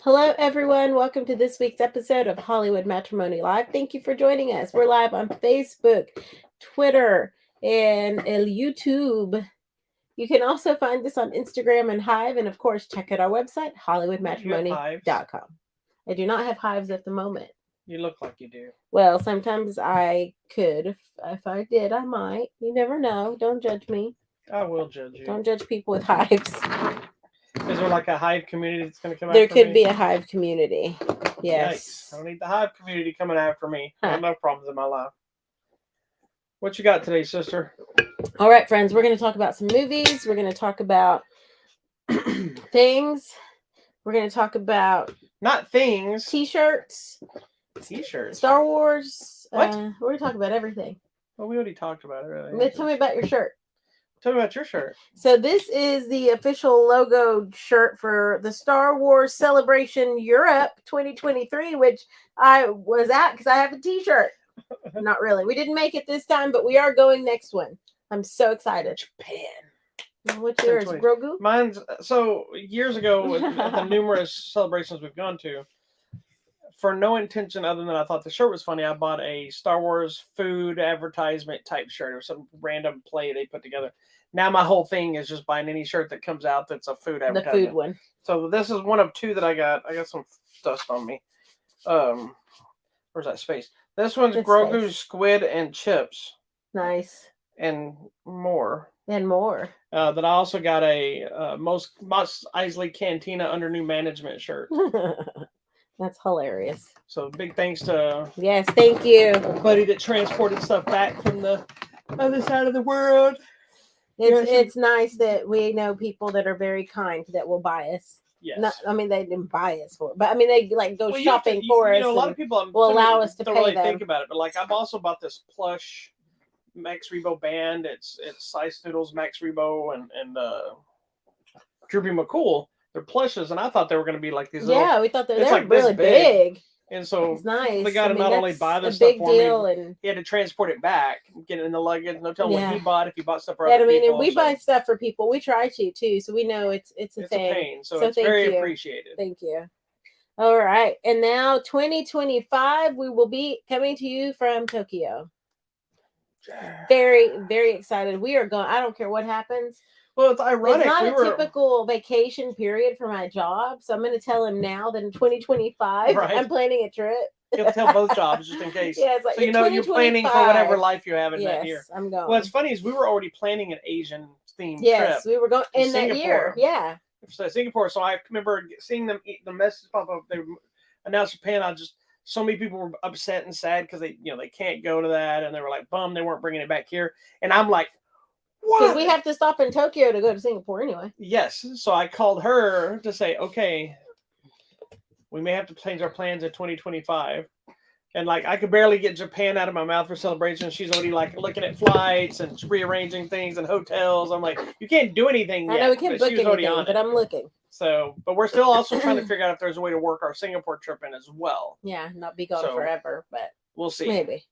Hello, everyone. Welcome to this week's episode of Hollywood Matrimony Live. Thank you for joining us. We're live on Facebook, Twitter, and YouTube. You can also find us on Instagram and Hive, and of course, check out our website, hollywoodmatrimony.com. I do not have hives at the moment. You look like you do. Well, sometimes I could. If I did, I might. You never know. Don't judge me. I will judge you. Don't judge people with hives. Is there like a hive community that's going to come There after could me? be a hive community. Yikes. Yes. I don't need the hive community coming after me. I Huh. have no problems in my life. What you got today, sister? All right, friends, we're going to talk about some movies. We're going to talk about things. We're going to talk about Not things. T-shirts, T-shirts. Star Wars. What? We're going to talk about everything. Well, we already talked about it earlier. Tell me about your shirt. Tell me about your shirt. So this is the official logo shirt for the Star Wars Celebration Europe 2023, which I was at because I have a T-shirt. Not really. We didn't make it this time, but we are going next one. I'm so excited. Japan. What's yours? Grogu? Mine's so years ago at the numerous celebrations we've gone to. For no intention other than I thought the shirt was funny, I bought a Star Wars food advertisement type shirt. It was some random play they put together. Now my whole thing is just buying any shirt that comes out that's a food advertisement. The food one. So this is one of two that I got. I got some dust on me. Where's that space? This one's It's Grogu, space. squid, and chips, Nice. and more. And more. That I also got a Most Eisley Cantina under new management shirt. That's hilarious. So big thanks to Yes, thank you. a buddy that transported stuff back from the other side of the world. It's nice that we know people that are very kind that will buy us. Yes. Not, I mean, they didn't buy us for it, but I mean, they like go Well, you have to- shopping for us. You know, a lot of people will allow us to don't pay really them. think about it, but like I've also bought this plush Max Rebo band. It's Size Noodles, Max Rebo, and Droopy McCool. They're plushes, and I thought they were going to be like these. Yeah, we thought it's they're like this really big. big. And so It's nice. the guy to not only buy this a stuff big for deal, me, and he had to transport it back, get it in the luggage. No telling Yeah. what he bought, if he bought stuff for yeah, other I mean, people. and we so buy stuff for people. We try to too, so we know it's a it's thing. a pain. So So it's thank very you. appreciated. Thank you. All right, and now 2025, we will be coming to you from Tokyo. Very, very excited. We are going. I don't care what happens. Well, it's ironic. It's not a typical vacation period for my job, so I'm going to tell him now that in 2025 Right. I'm planning a trip. You'll tell both jobs just in case. Yeah, it's like so you know you're planning for whatever life you have in that year. Yes, I'm going. What's funny is we were already planning an Asian themed Yes, trip we were going to in that year. Singapore. Yeah. So Singapore. So I remember seeing them the message pop up. They announced Japan. So many people were upset and sad because they can't go to that, and they were like bummed they weren't bringing it back here. And I'm like, what? Because we have to stop in Tokyo to go to Singapore anyway. Yes. So I called her to say, okay, we may have to change our plans in 2025. And like I could barely get Japan out of my mouth for celebration. She's already like looking at flights and rearranging things and hotels. I'm like, you can't do anything yet. I know we can't book anything, but I'm looking. So, but we're still also trying to figure out if there's a way to work our Singapore trip in as well. Yeah, not be gone forever, but we'll see. Maybe.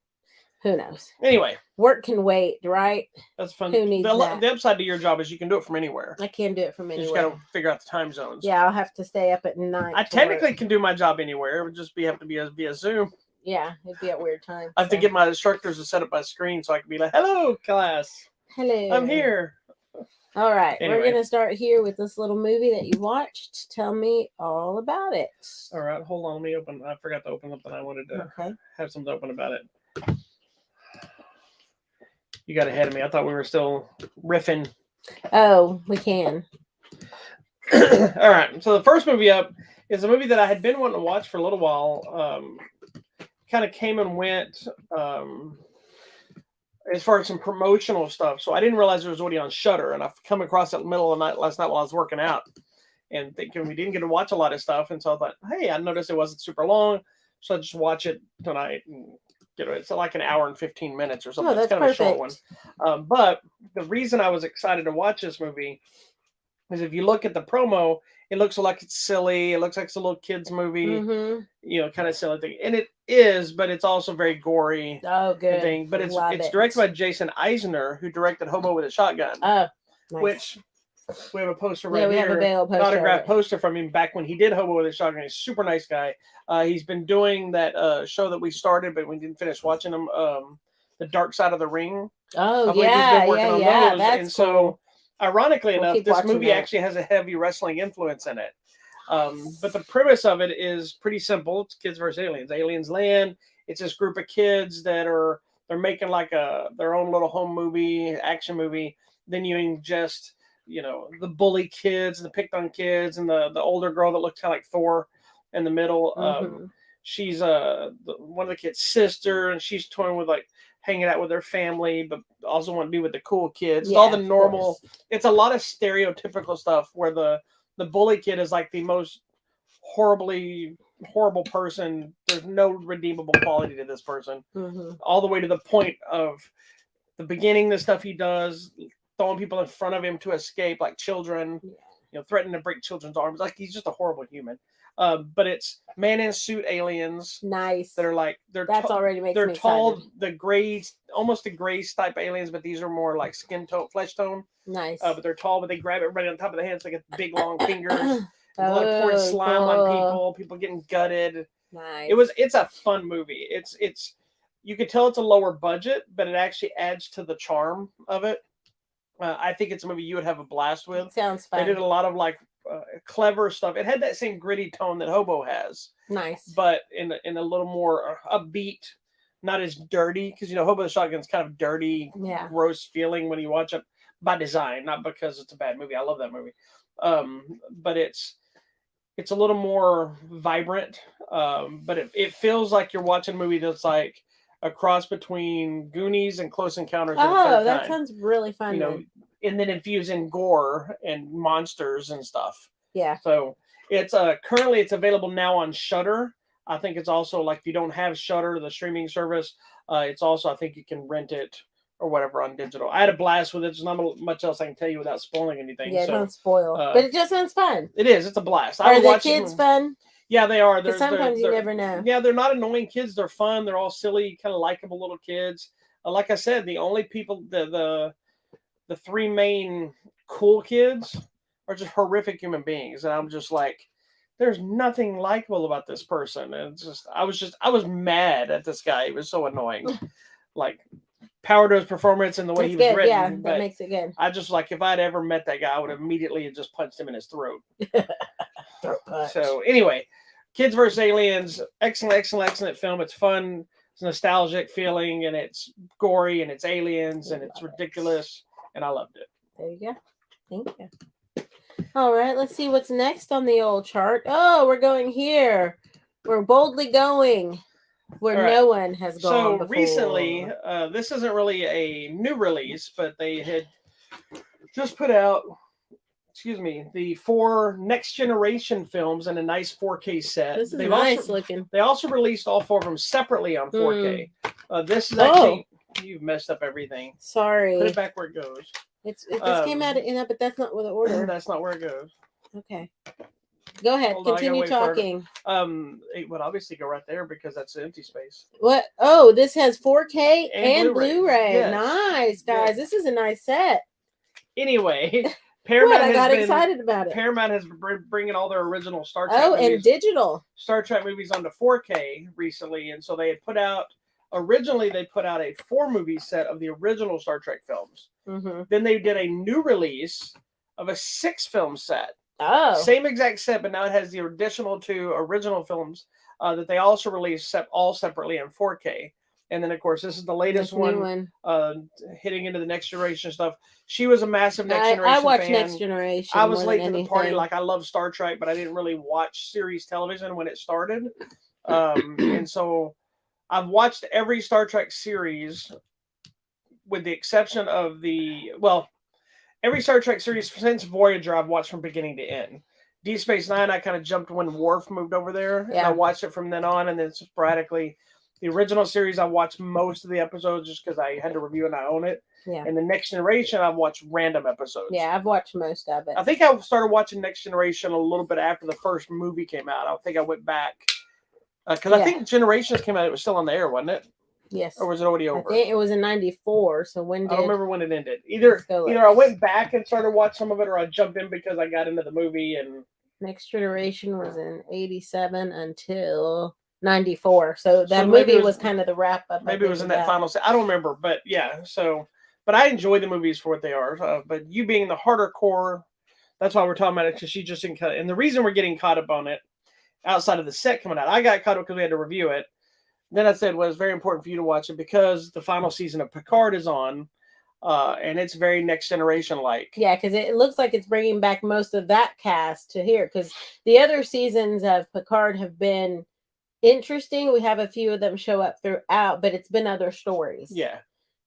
Who knows? Anyway. Work can wait, right? That's fun. Who needs that? The upside to your job is you can do it from anywhere. I can do it from anywhere. You just got to figure out the time zones. Yeah, I'll have to stay up at night. I technically can do my job anywhere. It would just have to be via Zoom. Yeah, it'd be at weird times. I have to get my instructors to set up my screen so I can be like, hello, class. Hello. I'm here. All right. Anyway. We're going to start here with this little movie that you watched. Tell me all about it. All right. Hold on. Let me open. I forgot to open something. I wanted to have something open about it. You got ahead of me. I thought we were still riffing. Oh, we can. All right. So the first movie up is a movie that I had been wanting to watch for a little while. Kind of came and went as far as some promotional stuff. So I didn't realize it was already on Shudder, and I've come across it in the middle of the night last night while I was working out and thinking we didn't get to watch a lot of stuff. And so I thought, hey, I noticed it wasn't super long, so I just watch it tonight and get it. It's like an hour and 15 minutes or something. Oh, that's it's kind perfect. of a short one. But the reason I was excited to watch this movie is if you look at the promo, it looks like it's silly. It looks like it's a little kid's movie, kind of silly thing. And it is, but it's also very gory. Oh, good. Thing. But it's directed by Jason Eisner, who directed Hobo with a Shotgun. Oh, nice. Which We have a poster Yeah, right we have a here. big old An poster of autographed it. poster from him back when he did Hobo with a Shotgun. He's a super nice guy. He's been doing that show that we started, but we didn't finish watching him. The Dark Side of the Ring. Oh, I believe he's yeah, been working on yeah. those. That's And so, cool. ironically We'll enough, keep this watching movie that. actually has a heavy wrestling influence in it. But the premise of it is pretty simple. It's kids versus aliens. Aliens land. It's this group of kids that they're making like their own little home movie, action movie. Then you ingest, the bully kids, the picked on kids, and the older girl that looks kind of like Thor in the middle. Mhm. She's one of the kids' sister, and she's toying with like hanging out with her family, but also want to be with the cool kids. It's all the Yeah, of normal. course. It's a lot of stereotypical stuff where the bully kid is like the most horrible person. There's no redeemable quality to this person, Mhm. all the way to the point of the beginning, the stuff he does, throwing people in front of him to escape, like children, threatening to break children's arms. Like he's just a horrible human. But it's man in suit aliens Nice. that are like That's already makes they're me tall, excited. the grays, almost the grays type aliens, but these are more like skin tone, flesh tone. Nice. But they're tall, but they grab everybody on top of the hands. They get big long fingers. There's a lot of Oh, pouring slime on cool. people getting gutted. Nice. It's a fun movie. It's you could tell it's a lower budget, but it actually adds to the charm of it. I think it's a movie you would have a blast with. Sounds They fun. did a lot of like clever stuff. It had that same gritty tone that Hobo has, Nice. but in a little more upbeat, not as dirty. Because Hobo the Shotgun's kind of dirty, Yeah. gross feeling when you watch it by design, not because it's a bad movie. I love that movie, but it's a little more vibrant. But it feels like you're watching a movie that's like a cross between Goonies and Close Encounters of the Third Oh, that Kind. sounds really fun. And then infusing gore and monsters and stuff. Yeah. So it's currently it's available now on Shudder. I think it's also like if you don't have Shudder, the streaming service, it's also I think you can rent it or whatever on digital. I had a blast with it. There's not much else I can tell you without spoiling anything. Yeah, so, don't spoil. But it just sounds fun. It is. It's a blast. Are the kids fun? Yeah, they are. Because sometimes you never know. Yeah, they're not annoying kids. They're fun. They're all silly, kind of likable little kids. Like I said, the only people, the three main cool kids are just horrific human beings, and I'm just like, there's nothing likable about this person. And it's just, I was mad at this guy. He was so annoying. Like, power to his performance and the way he was written. Yeah, that makes it good. I just like if I'd ever met that guy, I would have immediately just punched him in his throat. Throat punch. So anyway, Kids vs. Aliens, excellent film. It's fun. It's nostalgic feeling, and it's gory, and it's aliens, and it's ridiculous, and I loved it. There you go. Thank you. All right, let's see what's next on the old chart. Oh, we're going here. We're boldly going where no one has gone before. Recently, this isn't really a new release, but they had just put out, the 4 next generation films in a nice 4K set. This is nice looking. They also released all 4 of them separately on 4K. This is actually, you've messed up everything. Sorry. Put it back where it goes. This came out but that's not where the order. That's not where it goes. Okay. Go ahead. Continue talking. It would obviously go right there because that's an empty space. What? Oh, this has 4K and Blu-ray. Yes. Nice, guys. Yes. This is a nice set. Anyway, Paramount I got excited about it. Paramount has been bringing all their original Star Trek movies, and digital Star Trek movies onto 4K recently, and so they had put out a 4-movie set of the original Star Trek films. Mm-hmm. Then they did a new release of a 6-film set. Oh, same exact set, but now it has the additional 2 original films that they also released all separately in 4K. And then, of course, this is the latest one. Hitting into the Next Generation stuff. She was a massive Next Generation I watched fan. Next Generation. I was late to the party. Like, I love Star Trek, but I didn't really watch series television when it started. And so I've watched every Star Trek series with the exception of every Star Trek series since Voyager I've watched from beginning to end. Deep Space Nine, I kind of jumped when Worf moved over there. Yeah. And I watched it from then on, and then sporadically. The original series, I watched most of the episodes just because I had to review and I own it. Yeah. And the Next Generation, I've watched random episodes. Yeah, I've watched most of it. I think I started watching Next Generation a little bit after the first movie came out. I think I went back. Because I think Generations came out, it was still on the air, wasn't it? Yes. Or was it already over? I think it was in 94. So when did... I don't remember when it ended. Either I went back and started watching some of it, or I jumped in because I got into the movie. And Next Generation was in 87 until 94. So that movie was kind of the wrap up. Maybe it was in that final. I don't remember, but yeah. So, but I enjoy the movies for what they are. But you being the harder core, that's why we're talking about it, because she just didn't cut it. And the reason we're getting caught up on it, outside of the set coming out, I got caught up because we had to review it. Then I said, well, it's very important for you to watch it because the final season of Picard is on, and it's very Next Generation like. Yeah, because it looks like it's bringing back most of that cast to here. Because the other seasons of Picard have been interesting. We have a few of them show up throughout, but it's been other stories. Yeah.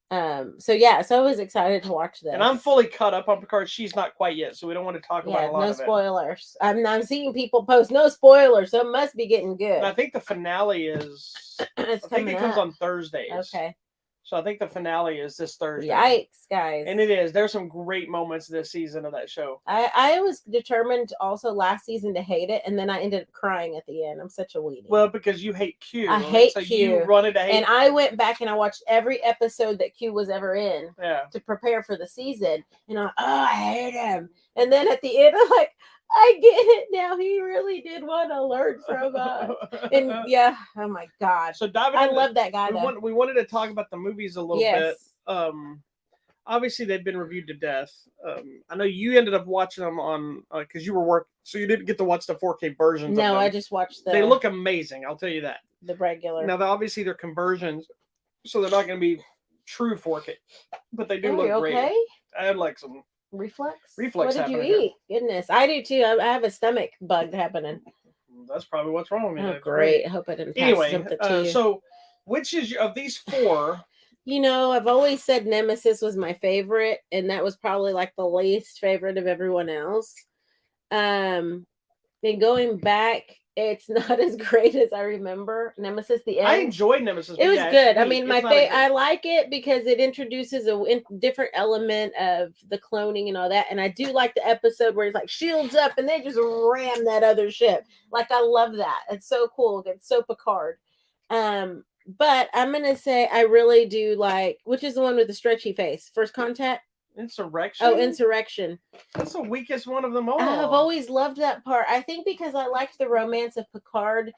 So I was excited to watch this. And I'm fully caught up on Picard. She's not quite yet, so we don't want to talk about a lot of it. No spoilers. I'm seeing people post no spoilers, so it must be getting good. And I think the finale is. I think it comes on Thursdays. Okay. So I think the finale is this Thursday. Yikes, guys. And it is. There's some great moments this season of that show. I was determined also last season to hate it, and then I ended up crying at the end. I'm such a weenie. Well, because you hate Q. I hate Q. So you wanted to hate. And I went back and I watched every episode that Q was ever in to prepare for the season. And I hate him. And then at the end, I'm like, I get it now. He really did want to learn from us. And oh my God. So I love that guy. We wanted to talk about the movies a little bit. Obviously they've been reviewed to death. I know you ended up watching them on because you were working, so you didn't get to watch the 4K versions. No, I just watched They look amazing. I'll tell you that. The regular. Now, obviously they're conversions, so they're not going to be true 4K, but they do look great. Okay? I had like some reflex. What did you eat? Here. Goodness, I do too. I have a stomach bug happening. That's probably what's wrong with me. Oh, great. I hope I didn't pass something to you. So which is of these four? I've always said Nemesis was my favorite, and that was probably like the least favorite of everyone else. Then going back, it's not as great as I remember. Nemesis, the end. I enjoyed Nemesis. It was good. I mean, I like it because it introduces a different element of the cloning and all that. And I do like the episode where it's like shields up and they just ram that other ship. Like, I love that. It's so cool. It's so Picard. But I'm gonna say I really do like, which is the one with the stretchy face? First Contact? Insurrection? Oh, Insurrection. That's the weakest one of them all. I've always loved that part. I think because I liked the romance of Picard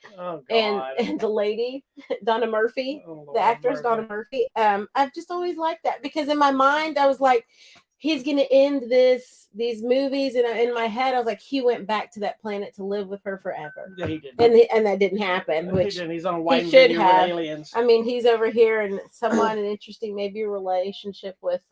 and the lady, Donna Murphy, the actress Donna Murphy. I've just always liked that because in my mind I was like, he's gonna end these movies, and in my head I was like, he went back to that planet to live with her forever. Yeah, he did. And that didn't happen. Which he didn't. He's on a white video with aliens. I mean, he's over here and an interesting maybe relationship with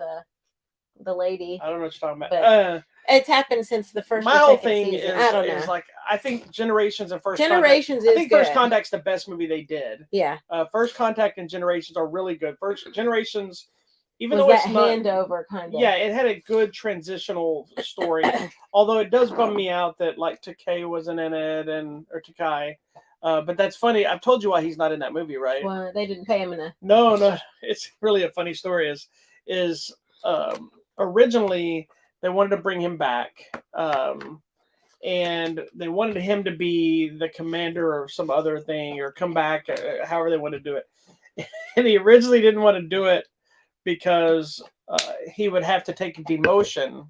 the lady. I don't know what you're talking about. It's happened since the first. My whole thing is like, I think Generations and First Contact. I think First Contact's the best movie they did. Yeah. First Contact and Generations are really good. First Generations, even though it's not handover kind of. Yeah, it had a good transitional story. Although it does bum me out that like Takei wasn't in it or Takai. But that's funny. I've told you why he's not in that movie, right? Well, they didn't pay him enough. No. It's really a funny story. Is originally they wanted to bring him back, and they wanted him to be the commander of some other thing or come back, however they wanted to do it. And he originally didn't want to do it because he would have to take a demotion,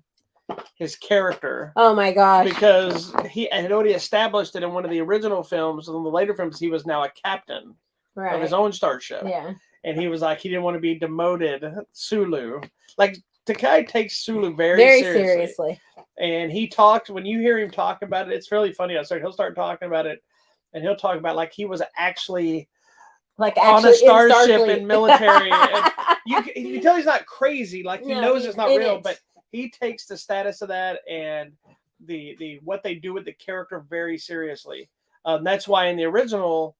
his character. Oh my gosh! Because he had already established it in one of the original films, and in the later films, he was now a captain of his own starship. Yeah. And he was like, he didn't want to be demoted. Sulu, like Takai takes Sulu very seriously. And he talks, when you hear him talk about it, it's really funny. He'll start talking about it, and he'll talk about like he was actually on a starship in military. And you can tell he's not crazy. Like he knows it's not real, but he takes the status of that and the what they do with the character very seriously. That's why in the original,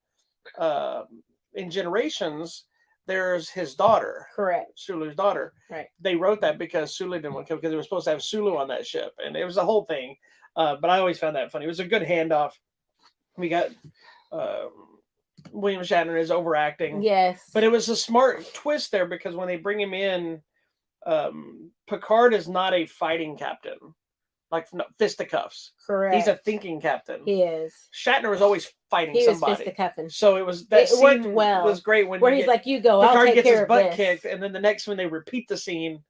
in Generations, there's his daughter. Correct. Sulu's daughter. Right. They wrote that because Sulu didn't want to come, because they were supposed to have Sulu on that ship. And it was a whole thing. But I always found that funny. It was a good handoff. We got William Shatner is overacting. Yes. But it was a smart twist there because when they bring him in, Picard is not a fighting captain. like fisticuffs. Correct. He's a thinking captain. He is. Shatner was always fighting He was somebody. fisticuffing. So it was that It scene worked well. was great when where he's like, "You go, Picard I'll take gets care his of butt this." kicked, and then the next one they repeat the scene,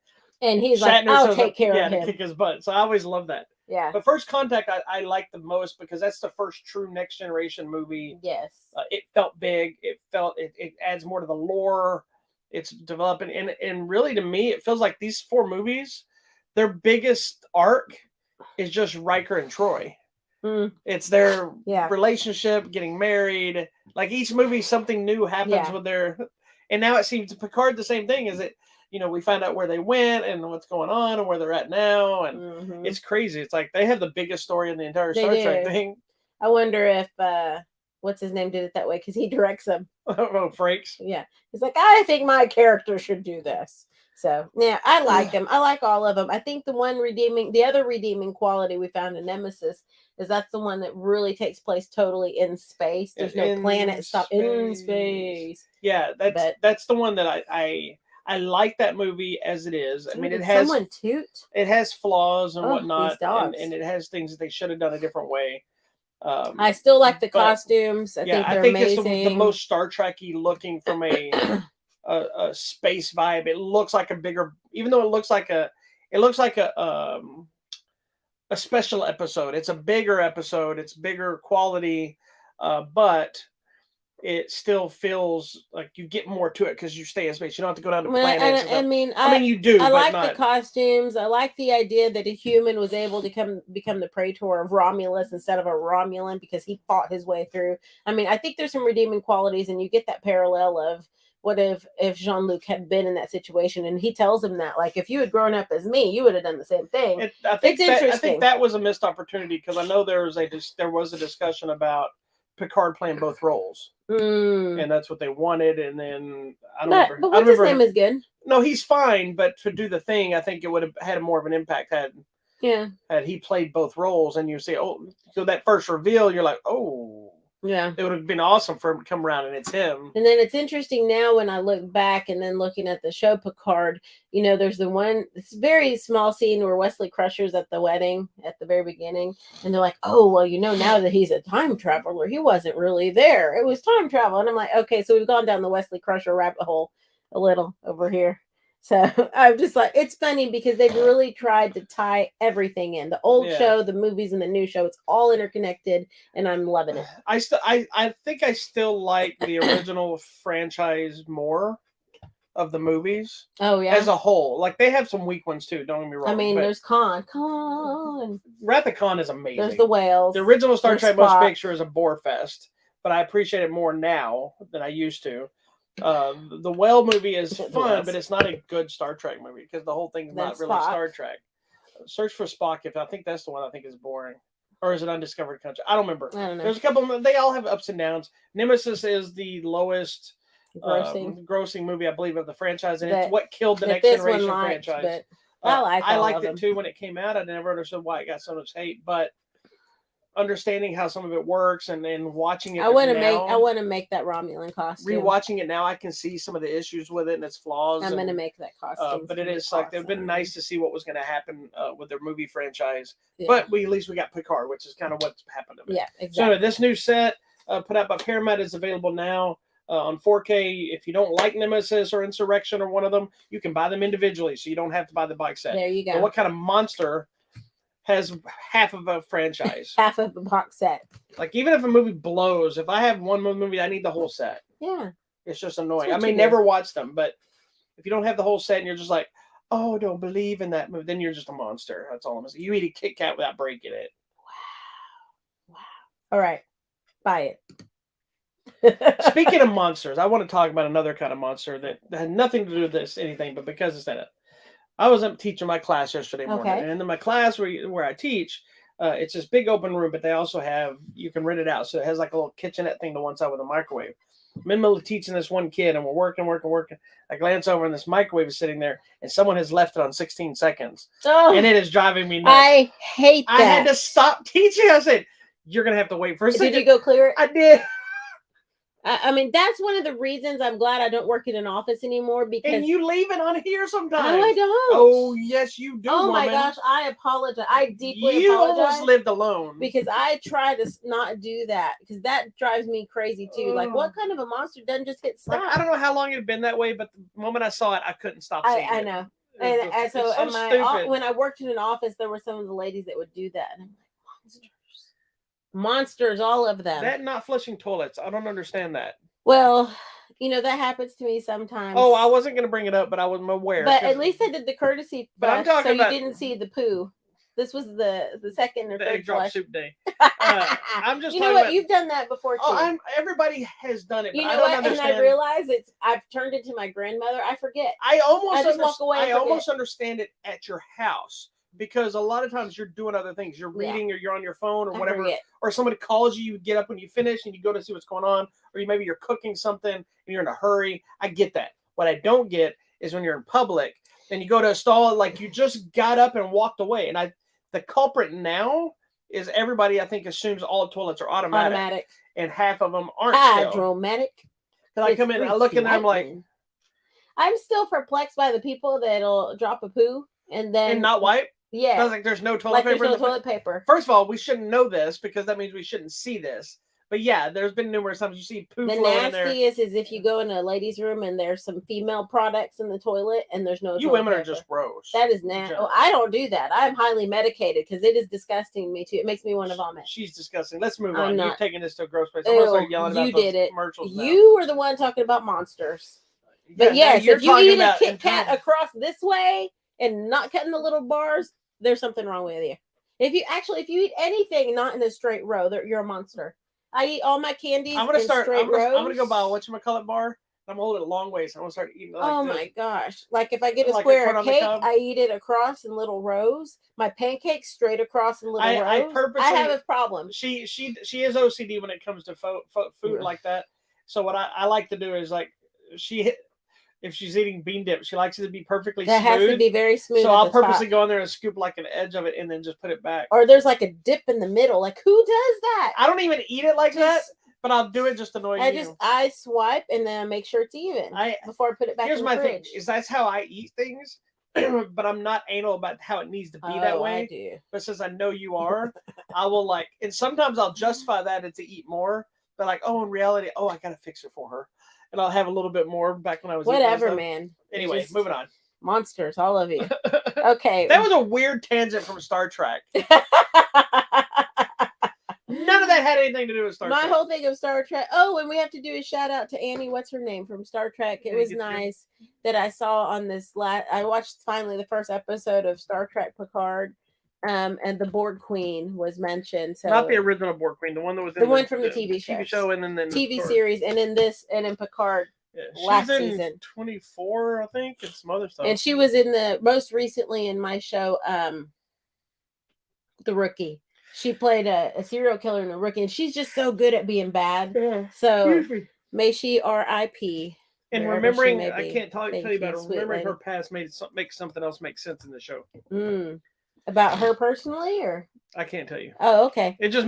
and he's Shatner like, "I'll shows take up, care of to him." kick his butt. So I always love that. Yeah. But First Contact, I like the most because that's the first true Next Generation movie. Yes. It felt big. It adds more to the lore. It's developing, and really to me, it feels like these 4 movies, their biggest arc is just Riker and Troy. It's their relationship, getting married. Like each movie, something new happens with their, and now it seems to Picard the same thing. Is it? We find out where they went and what's going on and where they're at now, and it's crazy. It's like they have the biggest story in the entire Star Trek thing. I wonder if what's his name did it that way because he directs them. Oh, Frakes. Yeah, he's like, I think my character should do this. So yeah, I like them. I like all of them. I think the other redeeming quality we found in Nemesis is that's the one that really takes place totally in space. There's no planet stop in space. Yeah, that's the one that I like that movie as it is. I mean, it has someone toot. It has flaws and whatnot, and it has things that they should have done a different way. I still like the costumes. I think they're amazing. It's the most Star Trek-y looking from a space vibe. It looks like a bigger, even though it looks like a special episode. It's a bigger episode. It's bigger quality, but it still feels like you get more to it because you stay in space. You don't have to go down to planets. I mean, you do. I like the costumes. I like the idea that a human was able to become the praetor of Romulus instead of a Romulan because he fought his way through. I mean, I think there's some redeeming qualities, and you get that parallel of what if Jean-Luc had been in that situation, and he tells him that, like, if you had grown up as me, you would have done the same thing. It's interesting. I think that was a missed opportunity because I know there was a discussion about Picard playing both roles, and that's what they wanted. And then I don't remember. But what's his name is good. No, he's fine, but to do the thing, I think it would have had more of an impact had he played both roles. And you say, oh, so that first reveal, you're like, oh, yeah, it would have been awesome for him to come around and it's him. And then it's interesting now when I look back and then looking at the show Picard, there's the one, it's a very small scene where Wesley Crusher's at the wedding at the very beginning. And they're like, oh, well, now that he's a time traveler, he wasn't really there. It was time travel. And I'm like, okay, so we've gone down the Wesley Crusher rabbit hole a little over here. So I'm just like, it's funny because they've really tried to tie everything in. The old show, the movies, and the new show. It's all interconnected, and I'm loving it. I think I still like the original franchise more of the movies. Oh, yeah? As a whole. Like, they have some weak ones, too. Don't get me wrong. I mean, there's Khan. Wrath of Khan is amazing. There's the whales. The original Star Trek Motion Picture is a bore fest, but I appreciate it more now than I used to. The whale movie is fun, but it's not a good Star Trek movie because the whole thing's not really Star Trek. Search for Spock. I think that's the one I think is boring, or is it Undiscovered Country? I don't remember. I don't know. There's a couple. They all have ups and downs. Nemesis is the lowest grossing movie I believe of the franchise, and it's what killed the Next Generation franchise. I liked it too when it came out. I never understood why it got so much hate, but understanding how some of it works and then watching it, I want to make that Romulan costume. Rewatching it now, I can see some of the issues with it and its flaws. I'm going to make that costume. But it is like, it would been nice to see what was going to happen with their movie franchise. Yeah. But at least we got Picard, which is kind of what's happened to it. Yeah, exactly. So this new set put out by Paramount is available now on 4K. If you don't like Nemesis or Insurrection or one of them, you can buy them individually, so you don't have to buy the box set. There you go. But what kind of monster has half of a franchise? Half of the box set. Like, even if a movie blows, if I have one movie, I need the whole set. Yeah. It's just annoying. I may never watch them, but if you don't have the whole set and you're just like, oh, don't believe in that movie, then you're just a monster. That's all I'm saying. You eat a Kit Kat without breaking it. Wow. All right. Buy it. Speaking of monsters, I want to talk about another kind of monster that had nothing to do with this, anything, but because it's in it. I was up teaching my class yesterday morning, and in my class where I teach, it's this big open room, but they also have, you can rent it out. So it has like a little kitchenette thing to one side with a microwave. I'm in the middle of teaching this one kid, and we're working. I glance over, and this microwave is sitting there, and someone has left it on 16 seconds. Oh, and it is driving me nuts. I hate that. I had to stop teaching. I said, you're going to have to wait for a second. Did you go clear it? I did. I mean, that's one of the reasons I'm glad I don't work in an office anymore because. And you leave it on here sometimes. No, I don't. Oh, yes, you do. Oh my woman. gosh, I apologize. I deeply You apologize. almost lived alone. Because I try to not do that because that drives me crazy too. Like, what kind of a monster doesn't just get stopped? Like, I don't know how long it had been that way, but the moment I saw it, I couldn't stop seeing it. I know. And so when I worked in an office, there were some of the ladies that would do that. And I'm like, monsters, all of them. That not flushing toilets. I don't understand that. Well, that happens to me sometimes. Oh, I wasn't going to bring it up, but I wasn't aware. But at least I did the courtesy flush, but I'm talking so about, you didn't see the poo. This was the second or third egg drop flush. soup day. I'm just. You know what? You've done that before too. Oh, everybody has done it. But you know I don't what? understand. And I realize I've turned into my grandmother. I forget. I just walk away. I almost understand it at your house because a lot of times you're doing other things. You're reading or you're on your phone or whatever. Or somebody calls you. You get up when you finish and you go to see what's going on. Or maybe you're cooking something and you're in a hurry. I get that. What I don't get is when you're in public and you go to a stall like you just got up and walked away. And the culprit now is everybody, I think, assumes all toilets are automatic. And half of them aren't. Hydromatic. Because I come in, I look in there, I'm like, I'm still perplexed by the people that'll drop a poo and not wipe. Yeah, I was like, there's no toilet paper. There's no toilet paper. First of all, we shouldn't know this because that means we shouldn't see this. But yeah, there's been numerous times you see poo floating in there. The nastiest is if you go in a ladies' room and there's some female products in the toilet and there's no. You women are just gross. That is nasty. Oh, I don't do that. I'm highly medicated because it is disgusting me too. It makes me want to vomit. She's disgusting. Let's move on. You've taken this to a gross place. I'm gonna start yelling about those commercials now. You were the one talking about monsters. But yes, if you eat a Kit Kat across this way and not cutting the little bars, there's something wrong with you. If you eat anything not in a straight row, you're a monster. I eat all my candies. I'm gonna go buy a whatchamacallit bar. I'm gonna hold it a long way, so I'm gonna start eating. My gosh! Like if I get a square of cake, I eat it across in little rows. My pancakes straight across in little rows. I have a problem. She is OCD when it comes to food like that. So what I like to do is like if she's eating bean dip, she likes it to be perfectly smooth. That has to be very smooth. So I'll purposely go in there and scoop like an edge of it and then just put it back. Or there's like a dip in the middle. Like who does that? I don't even eat it like that, but I'll do it just to annoy you. I swipe and then I make sure it's even before I put it back in the fridge. Here's my thing: is that's how I eat things, but I'm not anal about how it needs to be that way. I do. But since I know you are, I will and sometimes I'll justify that to eat more. But in reality, I gotta fix it for her. And I'll have a little bit more back when I was whatever, man. Anyway, moving on. Monsters, all of you. Okay. That was a weird tangent from Star Trek. None of that had anything to do with Star Trek. My whole thing of Star Trek. Oh, and we have to do a shout out to Annie. What's her name from Star Trek? It was nice that I saw on this I watched finally the first episode of Star Trek Picard. And the Borg Queen was mentioned. So not the original Borg Queen, the one that was in the one from the TV show, and then TV series, and in this and in Picard last season. 24, I think, and some other stuff. And she was in the most recently in my show, The Rookie. She played a serial killer in The Rookie, and she's just so good at being bad. Yeah. So may she R.I.P. And remembering, I can't tell you about it. Remembering her past makes something else make sense in the show. About her personally, or I can't tell you. Oh, okay. It just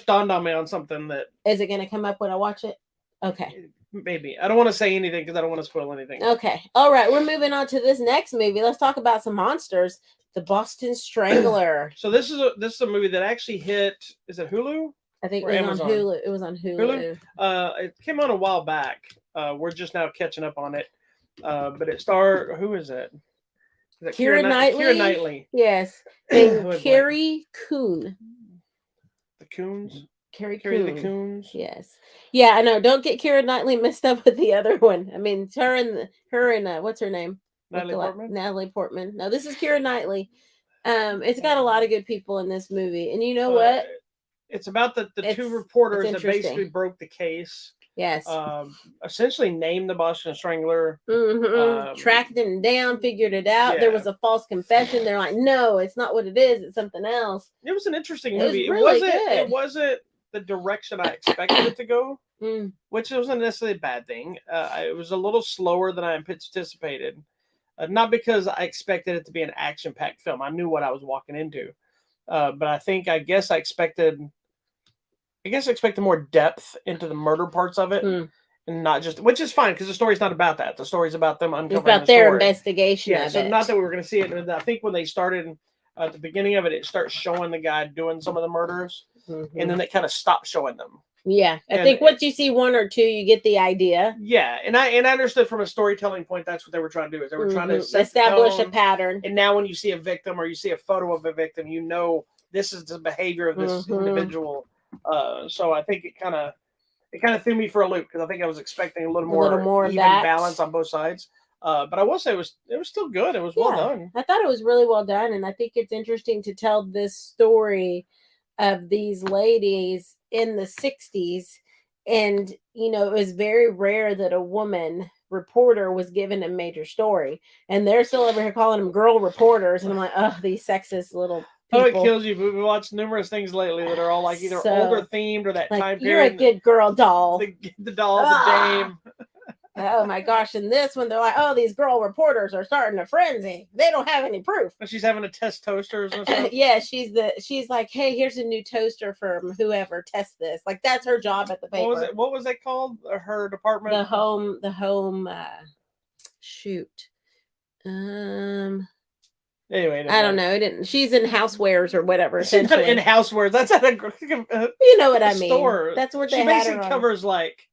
dawned on me on something that. Is it going to come up when I watch it? Okay. Maybe. I don't want to say anything because I don't want to spoil anything. Okay. All right. We're moving on to this next movie. Let's talk about some monsters. The Boston Strangler. So this is a movie that actually hit. Is it Hulu? I think it was on Hulu. It was on Hulu. It came on a while back. We're just now catching up on it. But it starred. Who is it? Keira Knightley. Keira Knightley. Yes. And Carrie Coon. The Coons. Carrie the Coons. Yes. Yeah, I know. Don't get Keira Knightley messed up with the other one. I mean, her and what's her name? Natalie Portman. No, this is Keira Knightley. It's got a lot of good people in this movie, and you know what? It's about the two reporters that basically broke the case. Yes. Essentially named the Boston Strangler. Tracked him down, figured it out. Yeah. There was a false confession. They're like, no, it's not what it is. It's something else. It was an interesting movie. It wasn't the direction I expected it to go, which wasn't necessarily a bad thing. It was a little slower than I anticipated. Not because I expected it to be an action-packed film. I knew what I was walking into. But I guess I expected I guess expecting more depth into the murder parts of it, and not just, which is fine because the story's not about that. The story's about them It's uncovering about the their story. investigation Yeah, of so it. not that we were going to see it. And I think when they started at the beginning of it, it starts showing the guy doing some of the murders, and then they kind of stop showing them. Yeah, I think once you see one or two, you get the idea. Yeah, and I understood from a storytelling point that's what they were trying to do. Is they were trying to establish a pattern. And now when you see a victim or you see a photo of a victim, you know this is the behavior of this individual. So I think it kind of threw me for a loop because I think I was expecting a little more even balance on both sides. But I will say it was still good. It was well done. I thought it was really well done, and I think it's interesting to tell this story of these ladies in the 60s. And, it was very rare that a woman reporter was given a major story. And they're still over here calling them girl reporters. And I'm like, oh, these sexist little people. Oh, it kills you. We've watched numerous things lately that are all like either older themed or that time period. You're a good girl doll. The doll, the dame. Oh my gosh. And this one, they're like, oh, these girl reporters are starting a frenzy. They don't have any proof. She's having to test toasters and stuff. Yeah, she's like, hey, here's a new toaster from whoever tests this. Like, that's her job at the paper. What was it called? Her department? The home shoot. Anyway, I don't know. It didn't. She's in housewares or whatever. She's not in housewares. That's at a you know what I mean. Store. That's where they she basically covers like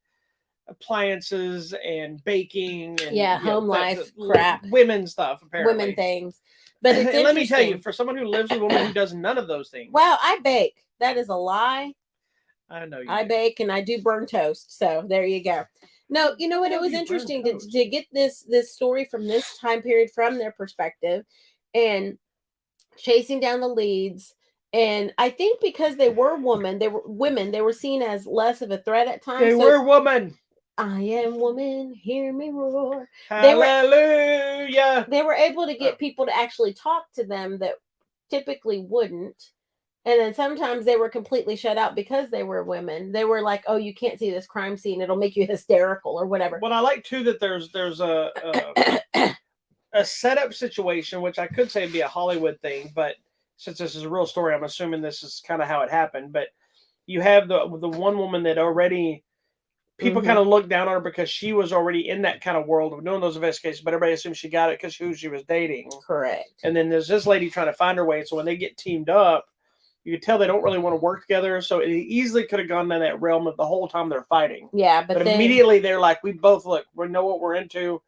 appliances and baking and home life crap, women stuff, apparently women things. But it's let me tell you, for someone who lives with a woman who does none of those things. Wow, I bake. That is a lie. I know I bake and I do burn toast. So there you go. No, you know what? It was interesting to get this story from this time period from their perspective and chasing down the leads. And I think because they were women, they were seen as less of a threat at times. They were women. I am woman, hear me roar. Hallelujah. They were able to get people to actually talk to them that typically wouldn't. And then sometimes they were completely shut out because they were women. They were like, oh, you can't see this crime scene. It'll make you hysterical or whatever. Well, I like, too, that there's a setup situation, which I could say would be a Hollywood thing. But since this is a real story, I'm assuming this is kind of how it happened. But you have the one woman that already... People kind of looked down on her because she was already in that kind of world of doing those investigations, but everybody assumed she got it because who she was dating. Correct. And then there's this lady trying to find her way. So when they get teamed up, you can tell they don't really want to work together. So it easily could have gone down that realm of the whole time they're fighting. Yeah, but immediately they're like, we both look, we know what we're into.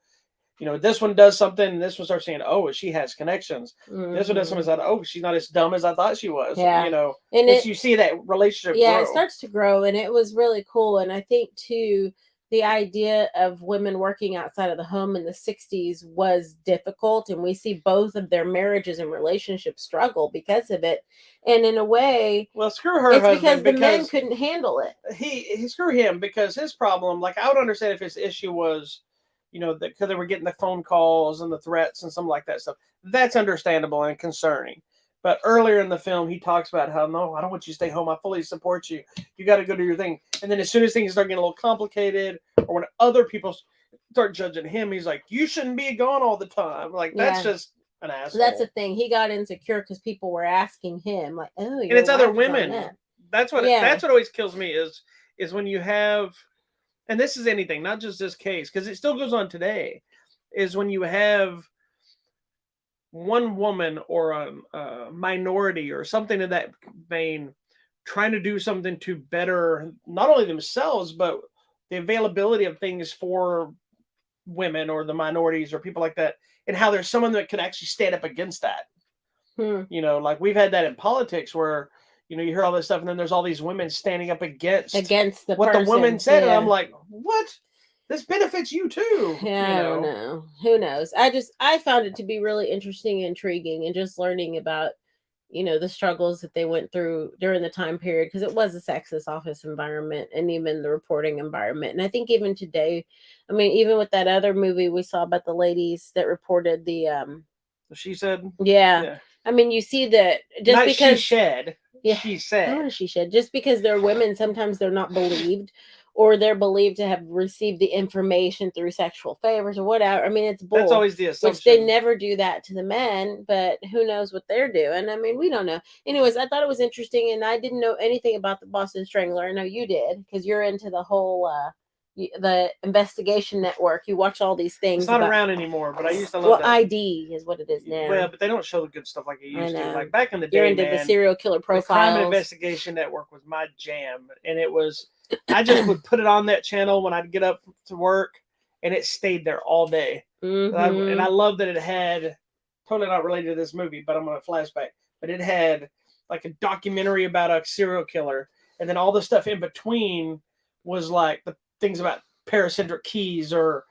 This one does something, and this one starts saying, oh, she has connections. This one does something, like, oh, she's not as dumb as I thought she was. Yeah. And you see that relationship grow. It starts to grow, and it was really cool. And I think, too, the idea of women working outside of the home in the 60s was difficult, and we see both of their marriages and relationships struggle because of it. And in a way, well, screw her it's because the men couldn't handle it. He screw him, because his problem, like, I would understand if his issue was, because they were getting the phone calls and the threats and something like that stuff. That's understandable and concerning. But earlier in the film, he talks about how, no, I don't want you to stay home. I fully support you. You got to go do your thing. And then as soon as things start getting a little complicated, or when other people start judging him, he's like, you shouldn't be gone all the time. Like, that's just an asshole. That's the thing. He got insecure because people were asking him, like, oh, and it's other women. That's what always kills me is when you have, and this is anything, not just this case, because it still goes on today, is when you have one woman or a minority or something in that vein trying to do something to better not only themselves, but the availability of things for women or the minorities or people like that, and how there's someone that could actually stand up against that. Like we've had that in politics where, you hear all this stuff, and then there's all these women standing up against what the woman said. And I'm like, what? This benefits you too. Yeah, I don't know. Who knows? I found it to be really interesting and intriguing, and just learning about, the struggles that they went through during the time period, because it was a sexist office environment, and even the reporting environment. And I think even today, I mean, even with that other movie we saw about the ladies that reported the She Said. Yeah. I mean, you see that just because she said. Yeah. She said. She said. Just because they're women, sometimes they're not believed, or they're believed to have received the information through sexual favors or whatever. I mean, it's bull. That's always the Which assumption. they never do that to the men, but who knows what they're doing? I mean, we don't know. Anyways, I thought it was interesting, and I didn't know anything about the Boston Strangler. I know you did because you're into the whole the investigation network. You watch all these things. It's not about, around anymore, but I used to love well, that. ID is what it is now. Well, but they don't show the good stuff like it used to. know. Like back in the day, You're into man, the serial killer the Crime and profiles. Investigation Network was my jam, and it was. I just would put it on that channel when I'd get up to work, and it stayed there all day. Mhm. And I love that it had, totally not related to this movie, but I'm going to flashback. But it had like a documentary about a serial killer, and then all the stuff in between was like the things about Paris Hendrick Keys or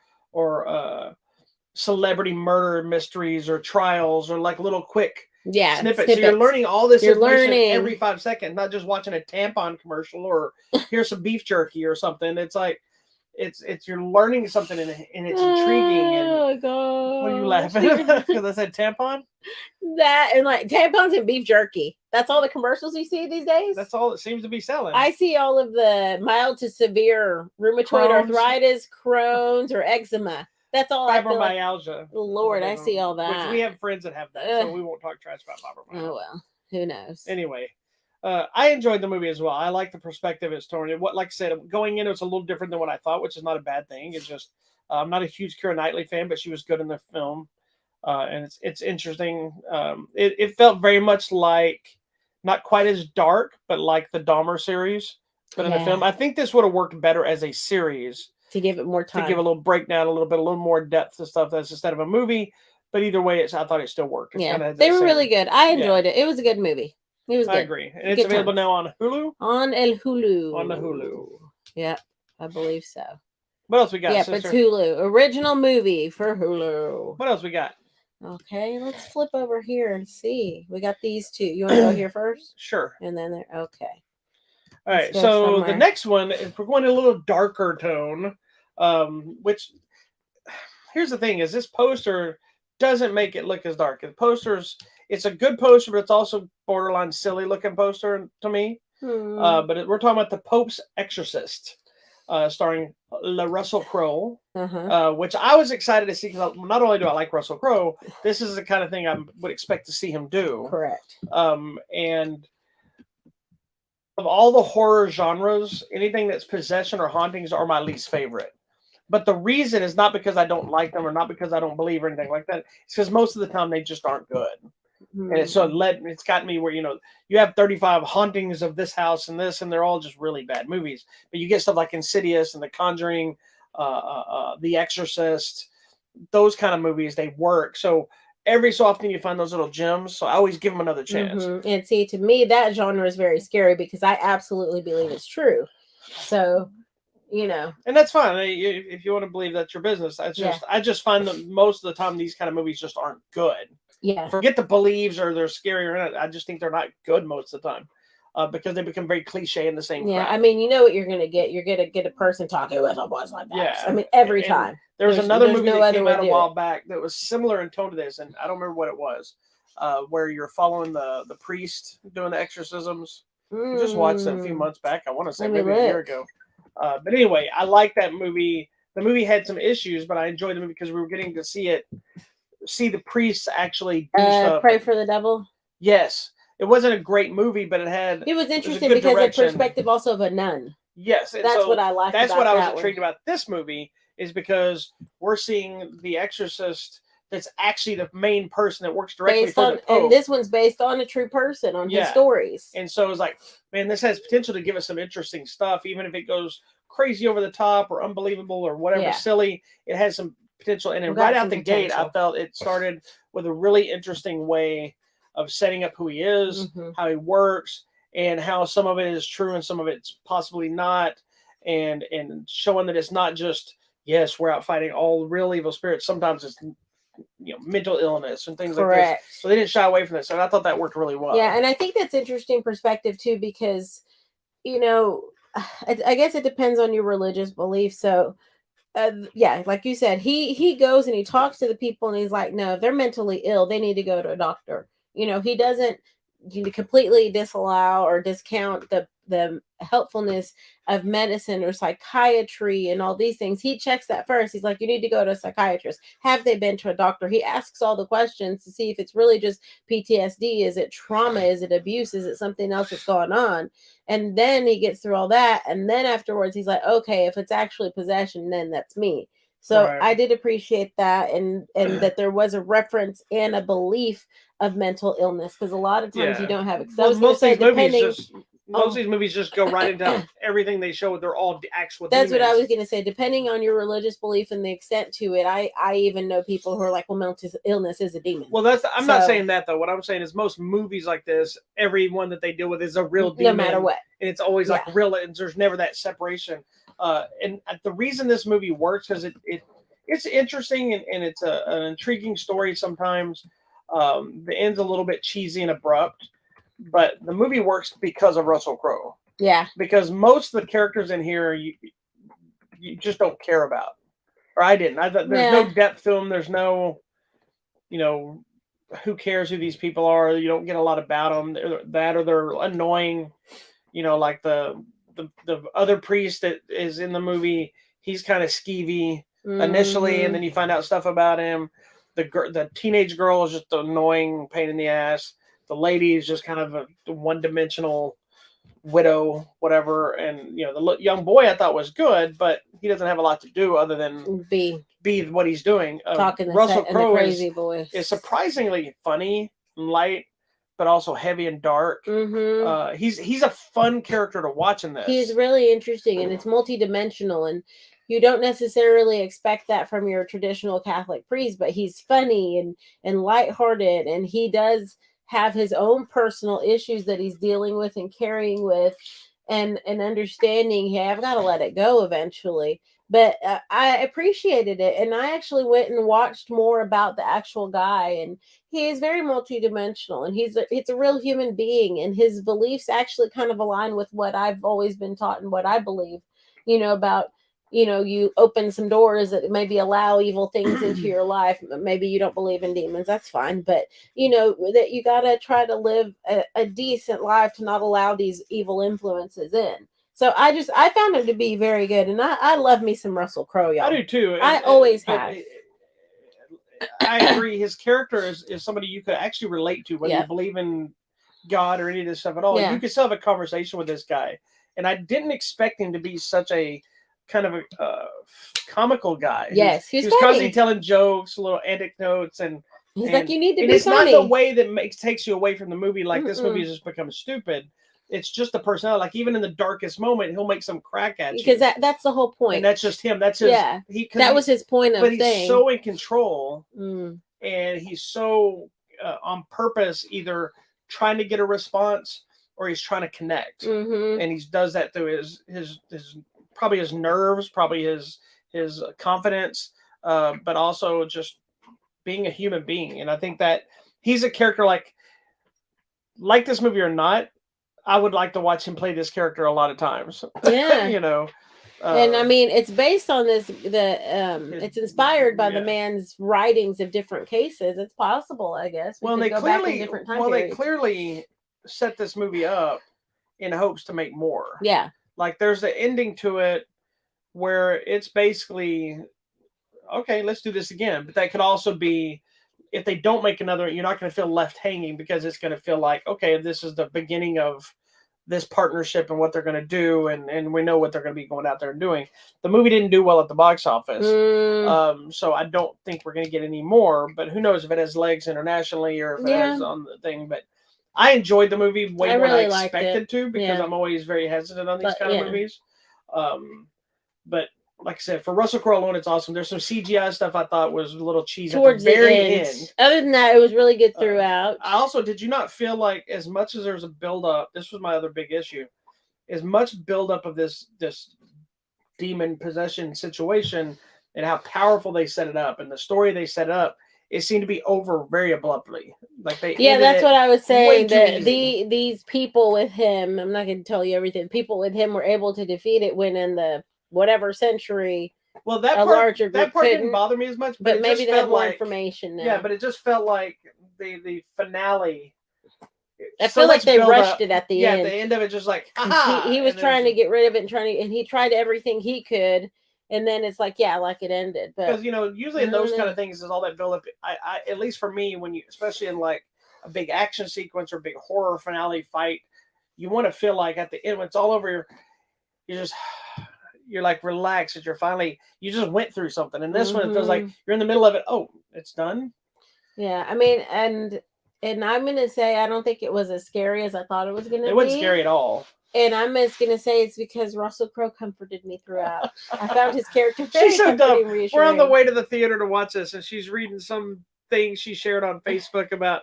celebrity murder mysteries or trials or like little quick snippets. So you're learning all this information every 5 seconds, not just watching a tampon commercial or here's some beef jerky or something. It's like it's you're learning something and it's intriguing. And oh god, what are you laughing at? Because I said tampon. That and like tampons and beef jerky. That's all the commercials you see these days. That's all it seems to be selling. I see all of the mild to severe rheumatoid arthritis, Crohn's, or eczema. That's all. Fibromyalgia. Like, Lord, I see all that. Which we have friends that have that, so we won't talk trash about fibromyalgia. Oh well, who knows? Anyway, I enjoyed the movie as well. I like the perspective it's torn. What, like I said, going in, it was a little different than what I thought, which is not a bad thing. It's just I'm not a huge Keira Knightley fan, but she was good in the film, and it's interesting. It felt very much like not quite as dark, but like the Dahmer series. But in the film, I think this would have worked better as a series. To give it more time. To give a little breakdown, a little more depth to stuff that's instead of a movie. But either way, I thought it still worked. They were really good. I enjoyed it. It was a good movie. It was good. I agree. And it's available now on Hulu? On El Hulu. On the Hulu. Yep, I believe so. What else we got? Yep, it's Hulu. Original movie for Hulu. What else we got? Okay, let's flip over here and see. We got these two. You want to go here first? Sure. And then there. Okay. All right. So the next one, if we're going a little darker tone, which here's the thing: is this poster doesn't make it look as dark. The poster's it's a good poster, but it's also borderline silly looking poster to me. But we're talking about the Pope's Exorcist, starring Russell Crowe, which I was excited to see because not only do I like Russell Crowe, this is the kind of thing I would expect to see him do. Correct. And of all the horror genres, anything that's possession or hauntings are my least favorite. But the reason is not because I don't like them or not because I don't believe or anything like that. It's because most of the time they just aren't good. And it's gotten me where, you have 35 hauntings of this house and this, and they're all just really bad movies. But you get stuff like Insidious and The Conjuring, The Exorcist, those kind of movies, they work. So every so often you find those little gems. So I always give them another chance. And see, to me, that genre is very scary because I absolutely believe it's true. So, and that's fine. If you want to believe that's your business, I just find that most of the time these kind of movies just aren't good. Yeah. Forget the believes or they're scary or not. I just think they're not good most of the time because they become very cliche in the same. Yeah. crowd. I mean, you know what you're going to get. You're going to get a person talking with a voice like that. Yeah. I mean, every time. There was another movie that came out a while back that was similar in tone to this, and I don't remember what it was, where you're following the priest doing the exorcisms. I just watched it a few months back. I want to say maybe a year ago. But anyway, I like that movie. The movie had some issues, but I enjoyed the movie because we were getting to see the priests actually do stuff. Pray for the devil. Yes. It wasn't a great movie, but it was interesting because the perspective also of a nun. Yes. And that's what I like. That's what I was intrigued about this movie is because we're seeing the Exorcist that's actually the main person that works directly for the Pope. And this one's based on a true person, on his stories. And so it's like, man, this has potential to give us some interesting stuff, even if it goes crazy over the top or unbelievable or whatever silly. It has some potential. And then right out the gate, I felt it started with a really interesting way of setting up who he is, how he works, and how some of it is true and some of it's possibly not, and showing that it's not just, yes, we're out fighting all real evil spirits. Sometimes it's mental illness and things like this. So they didn't shy away from this, and I thought that worked really well. Yeah, and I think that's interesting perspective too, because I guess it depends on your religious belief. So like you said, he goes and he talks to the people and he's like, no, if they're mentally ill, they need to go to a doctor. He doesn't completely disallow or discount the the helpfulness of medicine or psychiatry and all these things. He checks that first. He's like, you need to go to a psychiatrist. Have they been to a doctor? He asks all the questions to see if it's really just PTSD. Is it trauma? Is it abuse? Is it something else that's going on? And then he gets through all that. And then afterwards, he's like, okay, if it's actually possession, then that's me. So Right. I did appreciate that, and that there was a reference and a belief of mental illness, because a lot of times you don't have it. 'Cause I was going to say, depending. Most of these movies just go right into everything they show. They're all actual. That's demons. what I was going to say. Depending on your religious belief and the extent to it, I even know people who are like, well, mental illness is a demon. Well, I'm not saying that though. What I'm saying is most movies like this, every one that they deal with is a real demon, no matter what, and it's always like real. And there's never that separation. And the reason this movie works is it's interesting and it's an intriguing story sometimes. The end's a little bit cheesy and abrupt, but the movie works because of Russell Crowe. Yeah. Because most of the characters in here you just don't care about. Or I didn't. There's no depth to them. There's no, who cares who these people are? You don't get a lot about them. They're annoying. Like the other priest that is in the movie, he's kind of skeevy initially, and then you find out stuff about him. The teenage girl is just an annoying pain in the ass. The lady is just kind of a one-dimensional widow, whatever. And the young boy I thought was good, but he doesn't have a lot to do other than be what he's doing. Talking Russell Crowe crazy voice is surprisingly funny and light, but also heavy and dark. He's a fun character to watch in this. He's really interesting, and it's multi-dimensional, and you don't necessarily expect that from your traditional Catholic priest, but he's funny and lighthearted, and he does have his own personal issues that he's dealing with and carrying with, and understanding, hey, I've got to let it go eventually. But I appreciated it, and I actually went and watched more about the actual guy, and he is very multidimensional, and it's a real human being, and his beliefs actually kind of align with what I've always been taught and what I believe, about you open some doors that maybe allow evil things into your life. Maybe you don't believe in demons, that's fine, but that you got to try to live a decent life to not allow these evil influences in. So I found him to be very good, and I love me some Russell Crowe, y'all. I do too. I always have. I agree. His character is somebody you could actually relate to, whether you believe in God or any of this stuff at all. You could still have a conversation with this guy, and I didn't expect him to be such a kind of a comical guy. Yes, he was constantly telling jokes, little anecdotes, and he's like, you need to be it's funny. Not the way that takes you away from the movie. Like this movie has just become stupid. It's just the personality. Like even in the darkest moment, he'll make some crack at you. Because that's the whole point. And that's just him. That's his. Yeah. That was his point of thing. But he's so in control, and he's so on purpose, either trying to get a response or he's trying to connect. And he does that through his probably his nerves, probably his confidence, but also just being a human being. And I think that he's a character like this movie or not, I would like to watch him play this character a lot of times. Yeah. And I mean, it's based on it's inspired by the man's writings of different cases. It's possible, I guess. They clearly set this movie up in hopes to make more. Yeah. Like there's the ending to it where it's basically, okay, let's do this again. But that could also be, if they don't make another, you're not going to feel left hanging, because it's going to feel like, okay, this is the beginning of this partnership and what they're going to do. And we know what they're going to be going out there and doing. The movie didn't do well at the box office. So I don't think we're going to get any more, but who knows if it has legs internationally or if it has on the thing. But I enjoyed the movie way more than I expected to, because I'm always very hesitant on these kind of movies. But like I said, for Russell Crowe alone, it's awesome. There's some CGI stuff I thought was a little cheesy towards the very end. Other than that, it was really good throughout. I also, did you not feel like, as much as there's a build-up, this was my other big issue, as much build-up of this demon possession situation and how powerful they set it up and the story they set up, it seemed to be over very abruptly. Like that's what I was saying. That these people with him, I'm not going to tell you everything. People with him were able to defeat it when in the whatever century. Well, that part didn't bother me as much, but maybe they have more information now. Yeah, but it just felt like the finale I feel like they rushed it at the Yeah, end. at the end of it, just like, 'Cause aha! he was and trying to get rid of it and he tried everything he could, and then it's like, yeah, like it ended. But because usually in those kind of things is all that build up. I at least for me, when you, especially in like a big action sequence or big horror finale fight, you want to feel like at the end when it's all over, you're like relaxed that you just went through something. And this one, it feels like you're in the middle of it. Oh, it's done. Yeah, I mean, and I'm gonna say I don't think it was as scary as I thought it was gonna be. It wasn't scary at all. And I'm just gonna say it's because Russell Crowe comforted me throughout. I found his character very She's so comforting, dumb. reassuring. We're on the way to the theater to watch this, and she's reading some thing she shared on Facebook about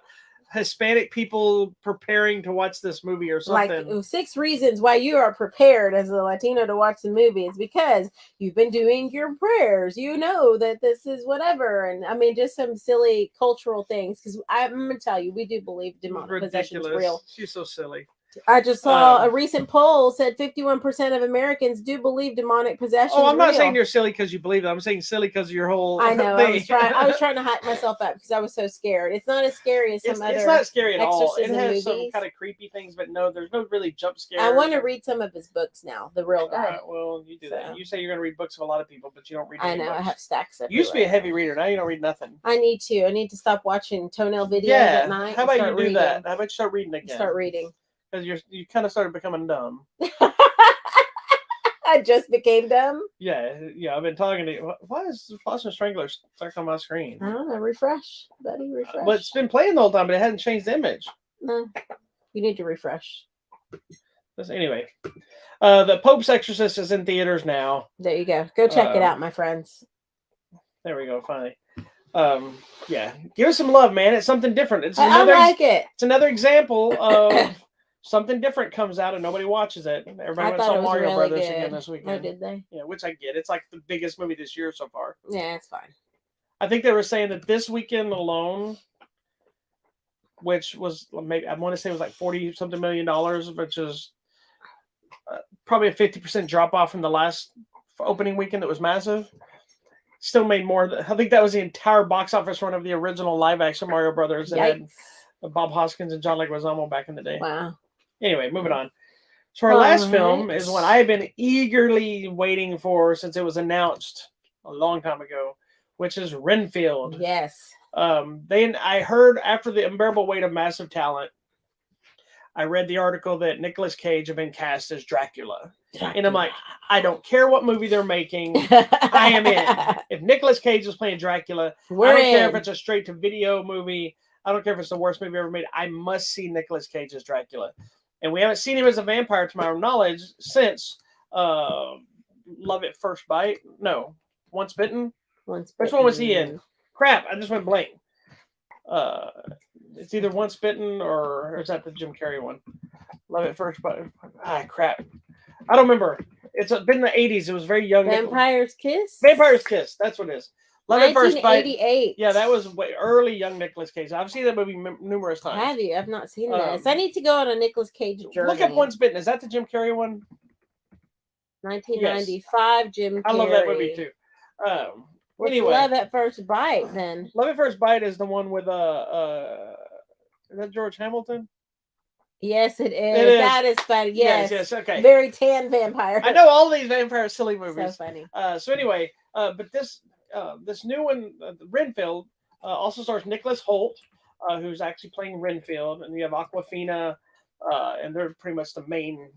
Hispanic people preparing to watch this movie or something. Like 6 reasons why you are prepared as a Latino to watch the movie is because you've been doing your prayers. You know that this is whatever. And I mean, just some silly cultural things. Because I'm going to tell you, we do believe demonic possession is real. She's so silly. I just saw a recent poll said 51% of Americans do believe demonic possession. Oh, I'm not saying you're silly because you believe it. I'm saying silly because of your whole I know. thing. I was trying to hype myself up because I was so scared. It's not as scary as some other. It's not scary at all. It has movies. some kind of creepy things, but no, there's no really jump scares. I want to read some of his books now. The real guy. All right, well, you do that. You say you're going to read books of a lot of people, but you don't read. I know. Books. I have stacks of. You used to be a heavy reader. Now you don't read nothing. I need to. I need to stop watching toenail videos at night. How about you do reading. That? How about you start reading again? Start reading. Because you kind of started becoming dumb. I just became dumb. Yeah. I've been talking to you. Why is Boston Strangler stuck on my screen? I don't know. Refresh, buddy. Refresh. But it's been playing the whole time, but it hasn't changed the image. No, you need to refresh. Anyway, the Pope's Exorcist is in theaters now. There you go. Go check it out, my friends. There we go. Finally. Give us some love, man. It's something different. I like it. It's another example of something different comes out and nobody watches it. Everybody went saw Mario really Brothers good. again this weekend. Oh, did they? Yeah, which I get. It's like the biggest movie this year so far. Yeah, it's fine. I think they were saying that this weekend alone, which was maybe I want to say it was like $40-something million, which is probably a 50% drop off from the last opening weekend that was massive. Still made more. I think that was the entire box office run of the original live action Mario Brothers that had Bob Hoskins and John Leguizamo back in the day. Wow. Anyway, moving on. So our last film is one I have been eagerly waiting for since it was announced a long time ago, which is Renfield. Yes. I heard after the unbearable weight of massive talent, I read the article that Nicolas Cage had been cast as Dracula. And I'm like, I don't care what movie they're making. I am in. If Nicolas Cage is playing Dracula, I don't care if it's a straight to video movie. I don't care if it's the worst movie ever made. I must see Nicolas Cage as Dracula. And we haven't seen him as a vampire, to my knowledge, since Love at First Bite. No, Once Bitten. Which one was he in? Crap, I just went blank. It's either Once Bitten or is that the Jim Carrey one? Love at First Bite. Crap. I don't remember. It's been in the 80s. It was very young. Vampire's Kiss? Vampire's Kiss. That's what it is. Love at First Bite. 1988. Yeah, that was early young Nicolas Cage. I've seen that movie numerous times. Have you? I've not seen this. I need to go on a Nicolas Cage journey. Look up Once Bitten. Is that the Jim Carrey one? 1995, yes. Jim Carrey. I love that movie too. Anyway, Love at First Bite then? Love at First Bite is the one with is that George Hamilton? Yes, it is. That is funny. Yes, okay. Very tan vampire. I know all these vampire silly movies. So funny. So anyway, but this new one, Renfield, also stars Nicholas Hoult, who's actually playing Renfield, and you have Awkwafina, and they're pretty much the main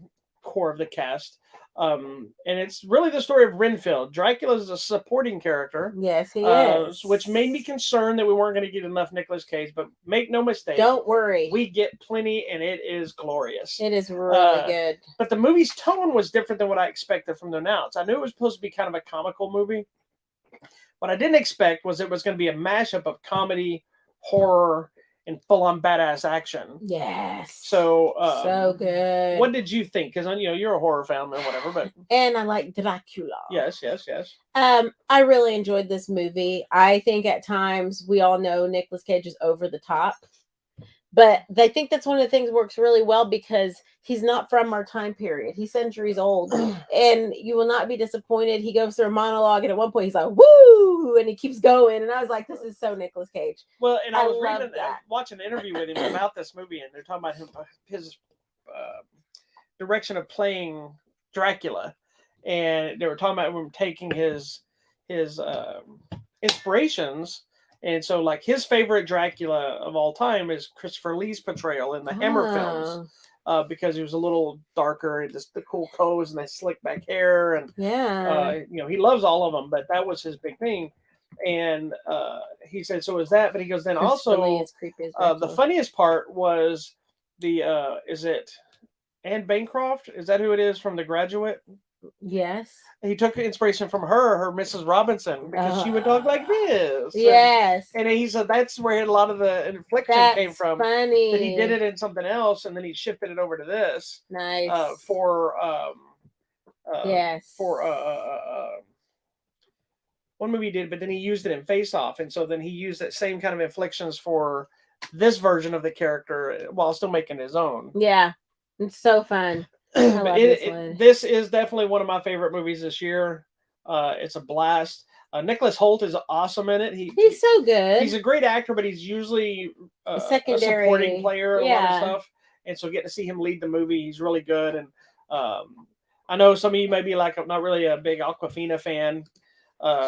core of the cast. And it's really the story of Renfield. Dracula is a supporting character. Yes, he is. Which made me concerned that we weren't going to get enough Nicolas Cage, but make no mistake. Don't worry. We get plenty, and it is glorious. It is really good. But the movie's tone was different than what I expected from the announce. I knew it was supposed to be kind of a comical movie. What I didn't expect was it was going to be a mashup of comedy, horror, and full-on badass action. Yes. So good. What did you think? Because you're a horror fan or whatever, but and I like Dracula. Yes. I really enjoyed this movie. I think at times we all know Nicolas Cage is over the top, But I think that's one of the things works really well because he's not from our time period. He's centuries old, and you will not be disappointed. He goes through a monologue, and at one point he's like, "Woo!" and he keeps going, and I was like, "This is so Nicolas Cage." Well, and I was love that. watching an interview with him about this movie, and they're talking about his direction of playing Dracula, and they were talking about him taking his inspirations. And so, like, his favorite Dracula of all time is Christopher Lee's portrayal in the Hammer films, because he was a little darker and just the cool clothes and the slick back hair, and he loves all of them, but that was his big thing. And he said, so is that, but he goes, then also the funniest part was is it Anne Bancroft? Is that who it is from The Graduate? Yes. He took inspiration from her Mrs. Robinson, because she would talk like this. Yes. And he said that's where a lot of the inflection came from. Funny. That he did it in something else, and then he shifted it over to this. Nice. One movie he did, but then he used it in Face Off, and so then he used that same kind of inflections for this version of the character while still making his own. Yeah, it's so fun. This is definitely one of my favorite movies this year. It's a blast. Nicholas Hoult is awesome in it. He's so good. He's a great actor, but he's usually a secondary supporting player, a lot of stuff. And so getting to see him lead the movie, he's really good. And I know some of you may be like, I'm not really a big Awkwafina fan.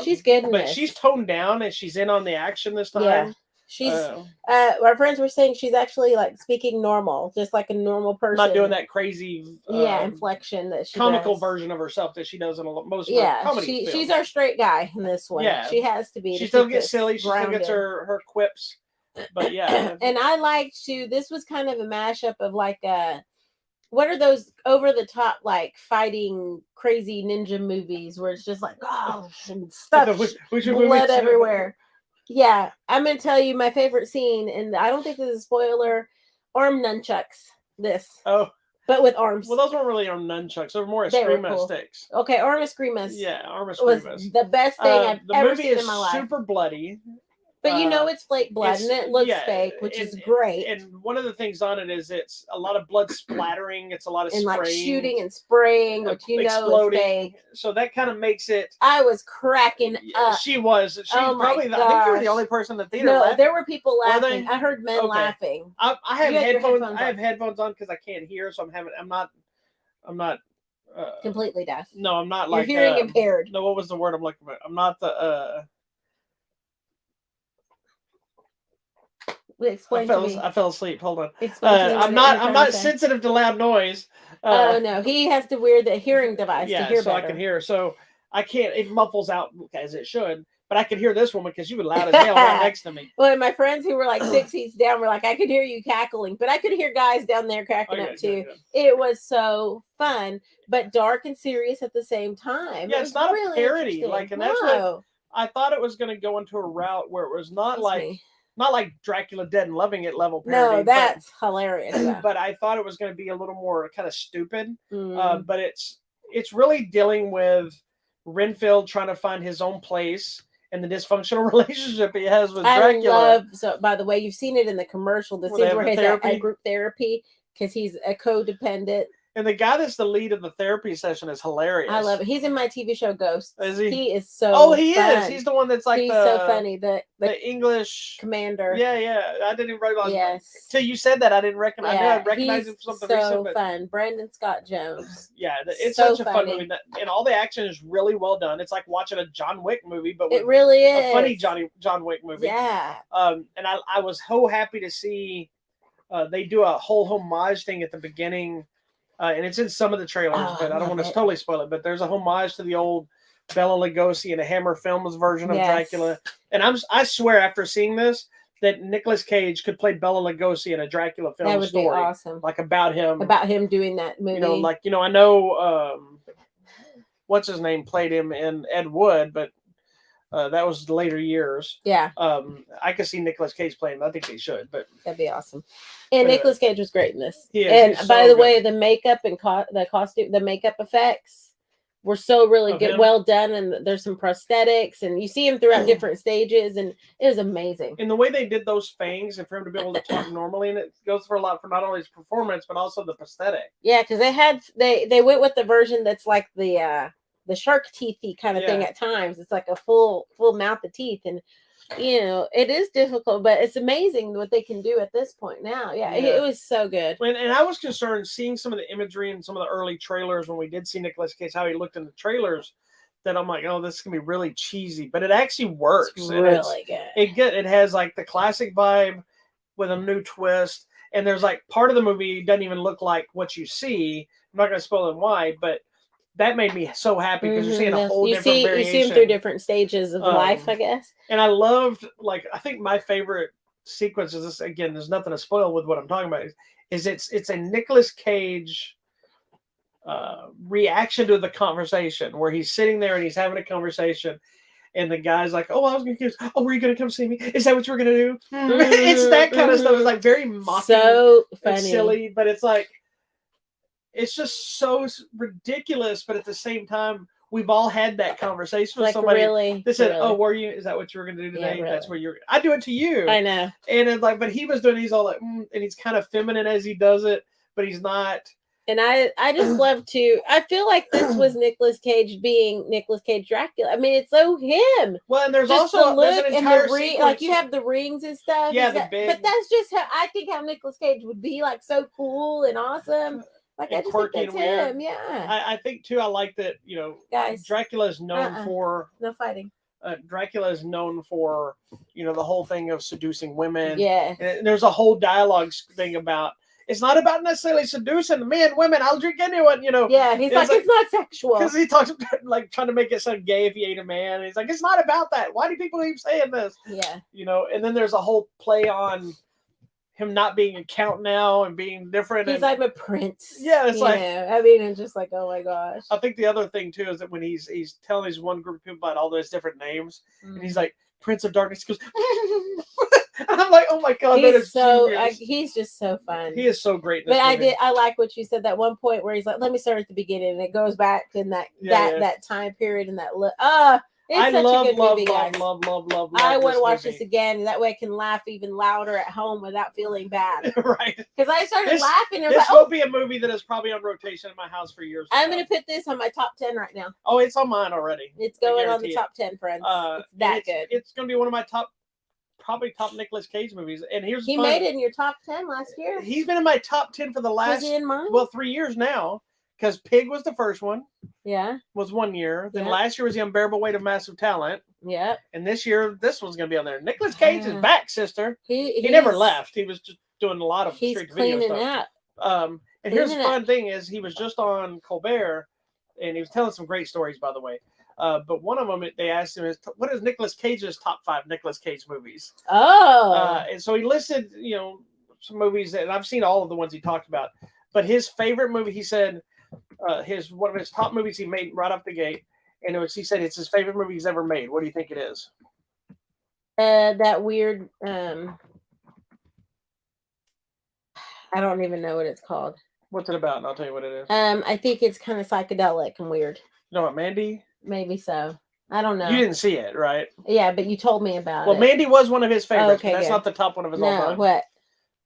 She's good in but this. She's toned down and she's in on the action this time. Yeah. She's our friends were saying she's actually like speaking normal, just like a normal person. Not doing that crazy inflection that she comical does. version of herself that she does in most of her comedy films. She's our straight guy in this one. Yeah. She has to be. She still gets silly. She still gets her quips. But yeah. And I liked this was kind of a mashup of like what are those over the top like fighting crazy ninja movies where it's just like and stuff, blood everywhere. Yeah, I'm gonna tell you my favorite scene, and I don't think this is a spoiler. Arm nunchucks. But with arms. Well, those weren't really arm nunchucks; they were more eskrima sticks. Okay, arm eskrima. Yeah, arm eskrima was the best thing I've ever seen in my life. The movie is super bloody. But it's fake blood and it looks fake, which is great. And one of the things on it is it's a lot of blood splattering. It's a lot of spraying. Like shooting and spraying, which exploding. Is fake. So that kind of makes it. I was cracking up. She was. I think you were the only person in the theater. No, laughing. There were people laughing. I heard men laughing. I have headphones. I have headphones on because I can't hear, so I'm not. Completely deaf. No, I'm not. You're hearing impaired. No, what was the word I'm looking for? I'm not the. I fell asleep. Hold on. I'm not sensitive to loud noise. No, he has to wear the hearing device to hear so better. I can hear. So I can't. It muffles out as it should. But I could hear this woman because she was loud as hell right next to me. Well, my friends who were like 6 seats down were like, I could hear you cackling, but I could hear guys down there cracking up too. Yeah. It was so fun, but dark and serious at the same time. Yeah, it's not really a parody. And that's what I thought it was going to go into a route where it was not like Dracula Dead and Loving It level parody. No, that's hilarious. But I thought it was going to be a little more kind of stupid. But it's really dealing with Renfield trying to find his own place and the dysfunctional relationship he has with Dracula. By the way, you've seen it in the commercial, the scenes where he's at group therapy because he's a codependent. And the guy that's the lead of the therapy session is hilarious. I love it. He's in my TV show Ghosts. Is he? He is so fun. is. He's the one that's like he's so funny. The English commander. Yeah. I didn't even realize. Yes. Till you said that, I didn't recognize. I knew I'd recognize him from something recent. So fun. Brandon Scott Jones. Yeah, it's so such a fun movie. And all the action is really well done. It's like watching a John Wick movie, but it really is a funny John Wick movie. Yeah. And I was so happy to see they do a whole homage thing at the beginning. And it's in some of the trailers, but I don't want to totally spoil it. But there's a homage to the old Bela Lugosi and a Hammer Films version of Dracula. And I swear, after seeing this, that Nicolas Cage could play Bela Lugosi in a Dracula film story. That would be awesome. Like about him doing that movie. I know what's his name played him in Ed Wood, but that was later years. Yeah. I could see Nicolas Cage playing. I think they should, but that'd be awesome. And Nicolas Cage was great in this. He is. And by the way, the makeup and the makeup effects were so really Of good, him? well done, and there's some prosthetics, and you see him throughout different stages, and it was amazing. And the way they did those fangs, and for him to be able to talk normally, and it goes for a lot for not only his performance but also the prosthetic. Yeah, because they went with the version that's like the shark teethy kind of thing Yeah. at times. It's like a full mouth of teeth, and you know it is difficult, but it's amazing what they can do at this point now. Yeah, Yeah. it was so good. And I was concerned seeing some of the imagery and some of the early trailers when we did see Nicolas Cage, how he looked in the trailers, that I'm like, oh, this is gonna be really cheesy, but it actually works. It's And really good. It has like the classic vibe with a new twist. And there's like part of the movie doesn't even look like what you see. I'm not gonna spoil them why, but that made me so happy because you're seeing a whole different variation. You see him through different stages of life, I guess. And I loved, like, I think my favorite sequence is this. Again, there's nothing to spoil with what I'm talking about. It's a Nicolas Cage reaction to the conversation where he's sitting there and he's having a conversation, and the guy's like, "Oh, I was gonna were you gonna come see me? Is that what you were gonna do?" It's that kind of stuff. It's like very mocking, so funny, and silly, but it's like it's just so ridiculous. But at the same time, we've all had that conversation with somebody that said, "Oh, were you? Is that what you were gonna do today? Yeah, really. That's what you're. I do it to you. I know." And it's like, but he was doing. He's all like, and he's kind of feminine as he does it, but he's not. And I just love to. I feel like this was Nicolas Cage being Nicolas Cage Dracula. I mean, it's so him. Well, and there's just also the look there's an and entire the ring, sequence. like you have the rings and stuff. Yeah, but that's just how I think how Nicolas Cage would be, like so cool and awesome. Like and I just think that's weird. him. Yeah. I think too. I like that. Guys, Dracula is known for no fighting. Dracula is known for the whole thing of seducing women. Yeah. And there's a whole dialogue thing about. It's not about necessarily seducing men, women. I'll drink anyone, Yeah, he's like, it's not sexual. Because he talks like trying to make it sound gay if he ate a man. And he's like, it's not about that. Why do people keep saying this? Yeah. And then there's a whole play on him not being a count now and being different. He's like a prince. Yeah, it's like, I mean, and just like, oh my gosh. I think the other thing too is that when he's telling his one group of people about all those different names, and he's like, Prince of Darkness, he goes, and I'm like, oh my god, that is so. He's just so fun. He is so great. But I like what you said. That one point where he's like, let me start at the beginning, and it goes back in that time period and that look. It's such a good movie, guys. Love. I want to watch this again. That way I can laugh even louder at home without feeling bad. Right. Because I started laughing. This will be a movie that is probably on rotation in my house for years. I'm going to put this on my top 10 right now. Oh, it's on mine already. It's going on the top 10, friends. It's that good. It's going to be one of my probably top Nicolas Cage movies. And he made it in your top 10 last year. He's been in my top 10 for the last. Was he in mine? Well, 3 years now. Because Pig was the first one. Yeah. Was 1 year. Then last year was The Unbearable Weight of Massive Talent. Yeah. And this year, this one's going to be on there. Nicolas Cage is back, sister. He he's never left. He was just doing a lot of straight video stuff. And here's the fun thing is he was just on Colbert, and he was telling some great stories, by the way. But one of them, they asked him, what is Nicolas Cage's top 5 Nicolas Cage movies? Oh. And so he listed, some movies, and I've seen all of the ones he talked about. But his favorite movie, he said, one of his top movies he made right off the gate, and he said it's his favorite movie he's ever made. What do you think it is? That weird I don't even know what it's called. What's it about? And I'll tell you what it is. I think it's kind of psychedelic and weird. You know what, Mandy? Maybe so. I don't know. You didn't see it, right? Yeah, but you told me about it. Well, Mandy was one of his favorites. Okay, that's not the top one of his all time. What?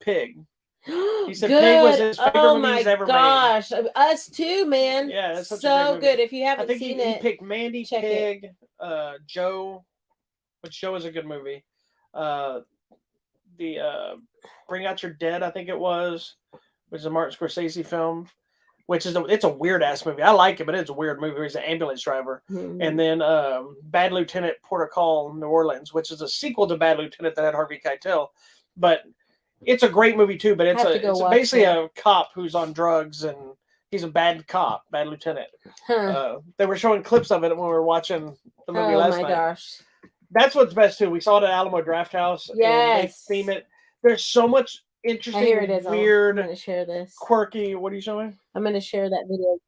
Pig. He said Pig was his favorite movie he's ever made. Oh my gosh. Us too, man. Yeah, that's so good. If you haven't seen it. He picked Mandy, Pig, Joe, which Joe is a good movie. The Bring Out Your Dead, I think it was, which is a Martin Scorsese film, which is it's a weird ass movie. I like it, but it's a weird movie. He's an ambulance driver. Mm-hmm. And then Bad Lieutenant Port of Call, New Orleans, which is a sequel to Bad Lieutenant that had Harvey Keitel. But it's a great movie too, but it's basically a cop who's on drugs and he's a bad cop, bad lieutenant. Huh. They were showing clips of it when we were watching the movie last night. Oh my gosh. That's what's best too. We saw it at Alamo Drafthouse. Yes. And they theme it. There's so much interesting, weird, I'm going to share this. Quirky. What are you showing? I'm going to share that video.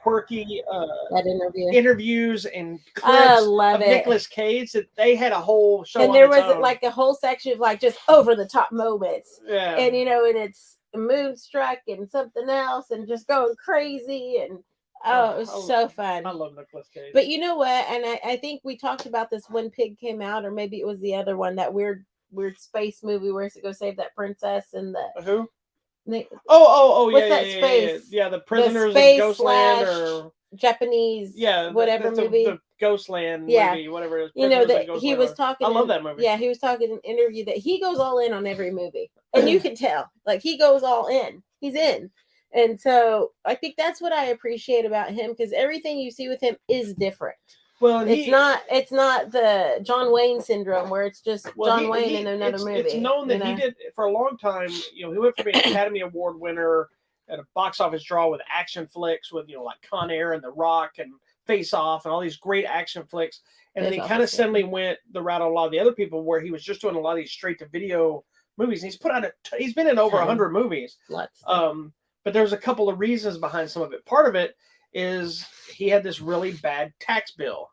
Quirky that interviews and clips of Nicolas Cage that they had a whole show and there was like a whole section of like just over the top moments and and it's Moonstruck and something else and just going crazy and Oh, it was so fun. I love Nicolas Cage. But you know what? And I think we talked about this when Pig came out, or maybe it was the other one, that weird space movie where he go save that princess and the Who? They, What's that space? Yeah, the prisoners the of Ghostland or Japanese whatever movie. The Ghostland movie, whatever it is. You know that he was talking. I love that movie. Yeah, he was talking in an interview that he goes all in on every movie, and you can tell, like, he goes all in. He's in. And so I think that's what I appreciate about him, because everything you see with him is different. Well, it's not the John Wayne syndrome where it's just John Wayne in another movie. It's known that he did for a long time. He went from being an Academy Award winner and a box office draw with action flicks with like Con Air and The Rock and Face Off and all these great action flicks, and then he kind of suddenly went the route of a lot of the other people where he was just doing a lot of these straight to video movies. And he's been in over 100 movies. But there's a couple of reasons behind some of it. Part of it is he had this really bad tax bill,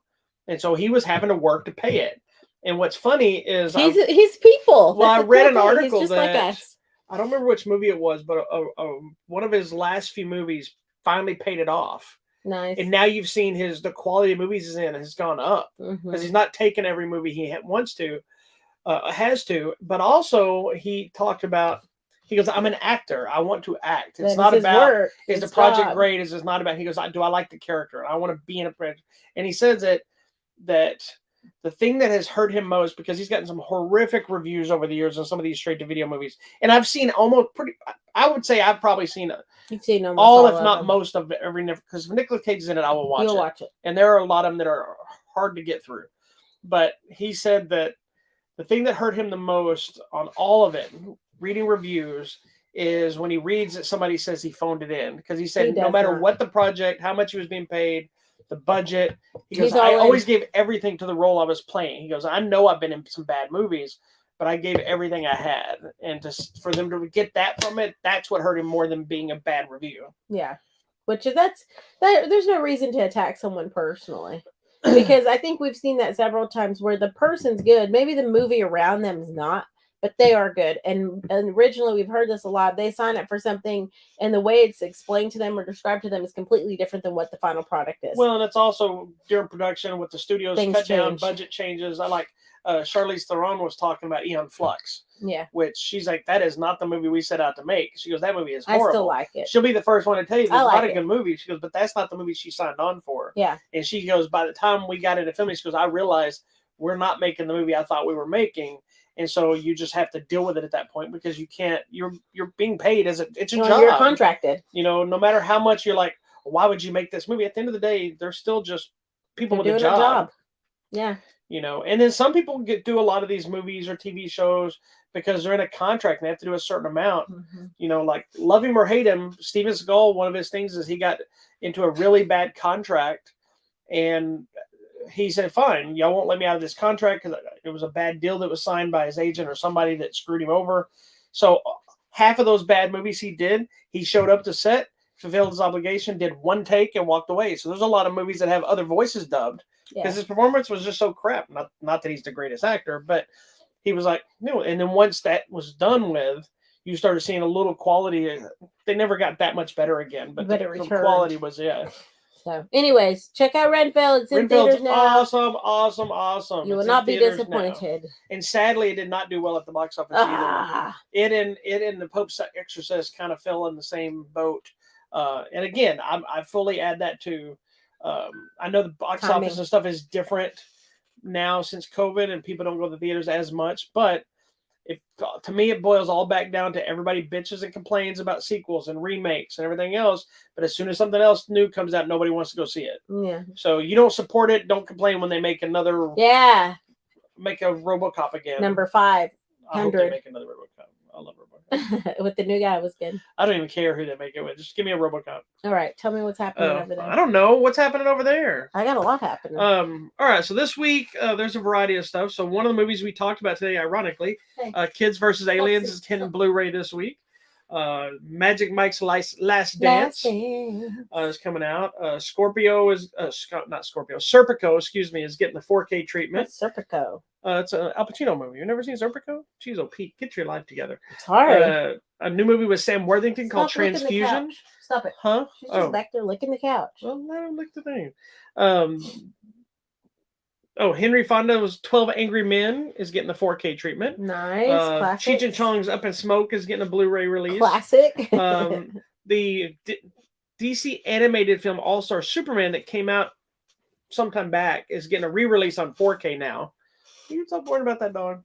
and so he was having to work to pay it. And what's funny is he's people. Well, I read an article that I don't remember which movie it was, but one of his last few movies finally paid it off. Nice. And now you've seen the quality of movies he's in has gone up because he's not taking every movie he has to. But also he talked about. He goes, I'm an actor. I want to act. It's not about work. Is the project great? It's not about. He goes, do I like the character? I want to be in a project. And he says that the thing that has hurt him most, because he's gotten some horrific reviews over the years on some of these straight to video movies, and I've seen I would say I've probably seen You've seen all if not most of every, because if Nicolas Cage is in it, I will watch it. And there are a lot of them that are hard to get through. But he said that the thing that hurt him the most on all of it, reading reviews, is when he reads that somebody says he phoned it in, because he said no matter what the project, how much he was being paid, the budget, he goes, I always gave everything to the role I was playing. He goes, I know I've been in some bad movies, but I gave everything I had, and for them to get that from it, that's what hurt him more than being a bad review. Yeah, which is there's no reason to attack someone personally. Because I think we've seen that several times where the person's good, maybe the movie around them is not, but they are good. And originally, we've heard this a lot. They sign up for something, and the way it's explained to them or described to them is completely different than what the final product is. Well, and it's also during production with the studios cut down, budget changes. I like Charlize Theron was talking about Aeon Flux. Yeah. Which she's like, that is not the movie we set out to make. She goes, that movie is horrible. I still like it. She'll be the first one to tell you this is not a good movie. She goes, but that's not the movie she signed on for. Yeah. And she goes, by the time we got into filming, she goes, I realized we're not making the movie I thought we were making. And so you just have to deal with it at that point, because you can't, you're being paid it's a job. You're contracted. No matter how much you're like, why would you make this movie? At the end of the day, they're still just people with a job. Yeah. And then some people do a lot of these movies or TV shows because they're in a contract and they have to do a certain amount. Like love him or hate him, Steven Seagal, one of his things is he got into a really bad contract, and he said, fine, y'all won't let me out of this contract because it was a bad deal that was signed by his agent or somebody that screwed him over. So half of those bad movies he showed up to set, fulfilled his obligation, did one take, and walked away. So there's a lot of movies that have other voices dubbed because his performance was just so crap. Not that he's the greatest actor, but he was like, no. And then once that was done with, you started seeing a little quality. They never got that much better again, but the quality was, So, anyways, check out Renfield. It's in theaters now. Awesome. You will not be disappointed. Now. And sadly, it did not do well at the box office either. It and the Pope's Exorcist kind of fell in the same boat. And again, I fully add that to. I know the box office and stuff is different now since COVID, and people don't go to the theaters as much. But to me, it boils all back down to everybody bitches and complains about sequels and remakes and everything else. But as soon as something else new comes out, nobody wants to go see it. Yeah. So you don't support it. Don't complain when they make another. Yeah. Make a RoboCop again. Number 500. I hope they make another RoboCop. I love RoboCop. With the new guy, it was good. I don't even care who they make it with. Just give me a RoboCop. All right. Tell me what's happening over there. I don't know. What's happening over there? I got a lot happening. All right. So this week, there's a variety of stuff. So one of the movies we talked about today, ironically, Kids vs. Aliens is hitting Blu-ray this week. Magic Mike's Last Dance is coming out. Serpico, is getting the 4K treatment. What's Serpico? It's an Al Pacino movie. You've never seen Serpico? Jeez, oh Pete, get your life together. Sorry. A new movie with Sam Worthington called Stop licking the Transfusion. couch. Stop it. Huh? She's just back there licking the couch. Well, let him lick the thing. Henry Fonda's 12 Angry Men is getting the 4K treatment. Nice. Cheech Classic. and Chong's Up in Smoke is getting a Blu-ray release. Classic. The DC animated film All-Star Superman that came out sometime back is getting a re-release on 4K now. You stop worrying about that, dog.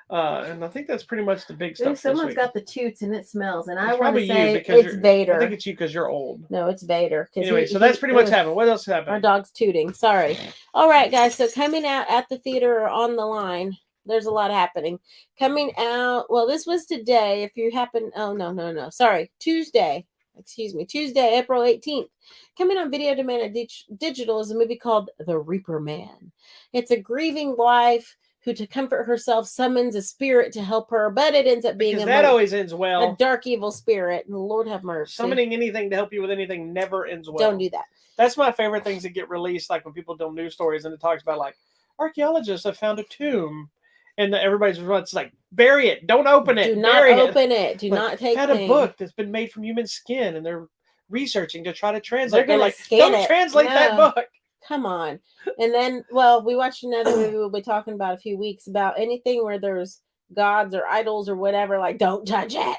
And I think that's pretty much the big stuff. Someone's got the toots and it smells, and I It's want to probably say you because it's Vader. I think it's you because you're old. No, it's Vader. Anyway, so that's pretty much happened. What else happened? Our dog's tooting. Sorry. All right, guys. So coming out at the theater or on the line, there's a lot happening. Coming out. Well, this was today. If you happen. Oh no. Sorry, Tuesday. Excuse me. Tuesday, April 18th. Coming on video demand and digital is a movie called The Reaper Man. It's a grieving wife who, to comfort herself, summons a spirit to help her, but it ends up being always ends well. A dark, evil spirit. And the Lord have mercy. Summoning anything to help you with anything never ends well. Don't do that. That's my favorite things that get released, like when people do news stories and it talks about like archaeologists have found a tomb, and everybody's like, bury it, don't open it, do not open it, do not take. Had a book that's been made from human skin, and they're researching to try to translate. They're like, scan don't it. translate that book. Come on. And then, well, we watched another movie we'll be talking about a few weeks about anything where there's gods or idols or whatever. Like, don't judge it.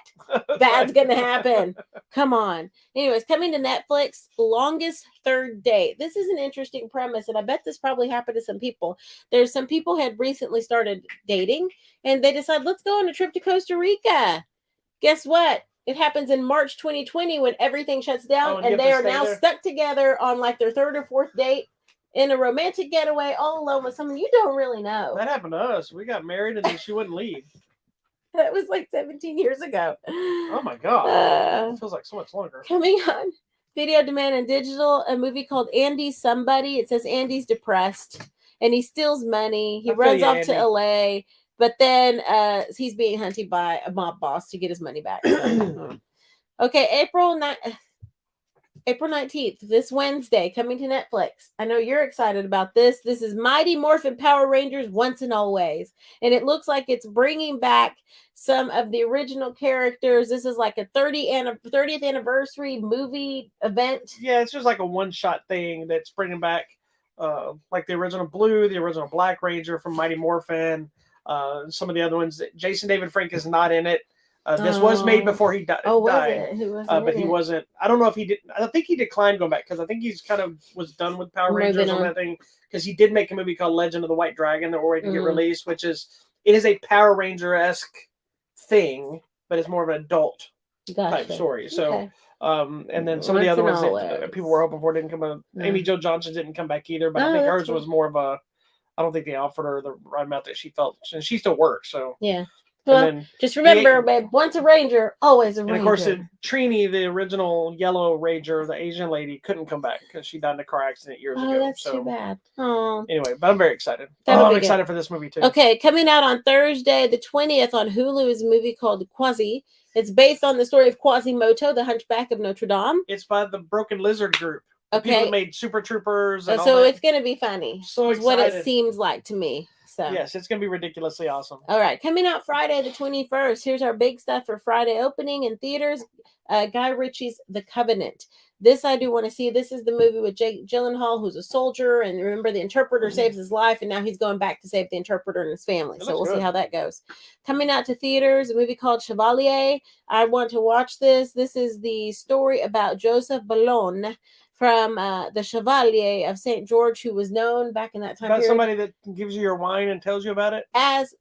Bad's gonna happen. Come on. Anyways, coming to Netflix, Longest Third Date. This is an interesting premise, and I bet this probably happened to some people. There's some people had recently started dating, and they decided, let's go on a trip to Costa Rica. Guess what? It happens in March 2020 when everything shuts down, and they are now stuck together on like their third or fourth date in a romantic getaway all alone with someone you don't really know. That happened to us. We got married and then she wouldn't leave. That was like 17 years ago. Oh my God. It feels like so much longer. Coming on video demand and digital, a movie called Andy's Somebody. It says Andy's depressed and he steals money. He runs off to LA, but then he's being hunted by a mob boss to get his money back. Okay, April 19th, this Wednesday, coming to Netflix. I know you're excited about this. This is Mighty Morphin Power Rangers Once and Always. And it looks like it's bringing back some of the original characters. This is like a 30th anniversary movie event. Yeah, it's just like a one-shot thing that's bringing back like the original Blue, the original Black Ranger from Mighty Morphin, some of the other ones. Jason David Frank is not in it. This was made before he died. Oh, was it? He wasn't but he wasn't. I don't know if he did. I think he declined going back because I think he's kind of was done with Power Rangers on that thing. Because he did make a movie called Legend of the White Dragon that we're waiting to get released, which is a Power Ranger-esque thing, but it's more of an adult type story. So, and then some of the other ones that people were hoping for didn't come out. Amy Jo Johnson didn't come back either, but I think hers was more of a. I don't think they offered her the right amount that she felt, and she still works. So yeah. Well, just remember, babe, once a Ranger, always a Ranger. And of course, Trini, the original Yellow Ranger, the Asian lady, couldn't come back because she died in a car accident years ago. That's too bad. Oh. Anyway, but I'm very excited. I'm excited for this movie too. Okay, coming out on Thursday, the 20th on Hulu is a movie called Quasi. It's based on the story of Quasimodo, the Hunchback of Notre Dame. It's by the Broken Lizard Group. Okay. People that made Super Troopers. And so it's going to be funny. So excited. What it seems like to me. So. Yes, it's going to be ridiculously awesome. All right, coming out Friday the 21st. Here's our big stuff for Friday opening in theaters. Guy Ritchie's The Covenant. This I do want to see. This is the movie with Jake Gyllenhaal, who's a soldier, and remember the interpreter saves his life, and now he's going back to save the interpreter and his family. So we'll see how that goes. Coming out to theaters, a movie called Chevalier. I want to watch this. This is the story about Joseph Boulogne from the Chevalier of St. George, who was known back in that time period. Somebody that gives you your wine and tells you about it? As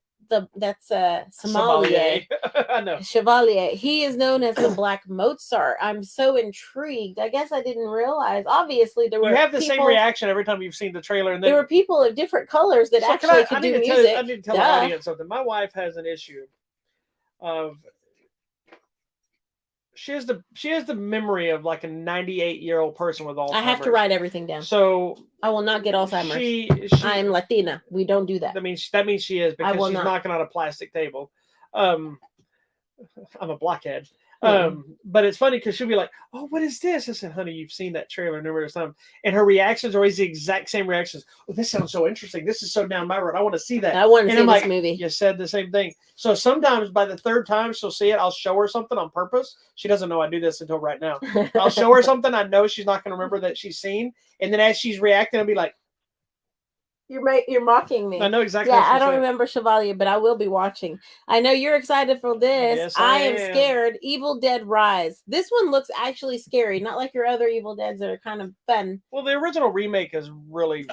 that's sommelier. I know. Chevalier. He is known as the Black Mozart. I'm so intrigued. I guess I didn't realize. Obviously, there were. You have the same reaction every time you've seen the trailer. And there were people of different colors that actually could do music. I need to tell the audience something. My wife has an issue of. She has the memory of like a 98-year-old person with Alzheimer's. I have to write everything down. So I will not get Alzheimer's. I'm Latina. We don't do that. That means she is because she's knocking on a plastic table. I'm a blockhead. But it's funny because she'll be like, "Oh, what is this?" I said, "Honey, you've seen that trailer numerous times," and her reactions are always the exact same reactions. "Oh, this sounds so interesting. This is so down my road. I want to see that." I want to And see I'm this like, movie. "You said the same thing." So sometimes by the third time she'll see it, I'll show her something on purpose. She doesn't know I do this until right now. I'll show her something I know she's not going to remember that she's seen, and then as she's reacting, I'll be like, You're mocking me. "I know exactly." Yeah, what I she's don't saying. remember Chevalier, but I will be watching. I know you're excited for this. Yes, I I am am. scared. Evil Dead Rise. This one looks actually scary, not like your other Evil Deads that are kind of fun, Well, the original remake is really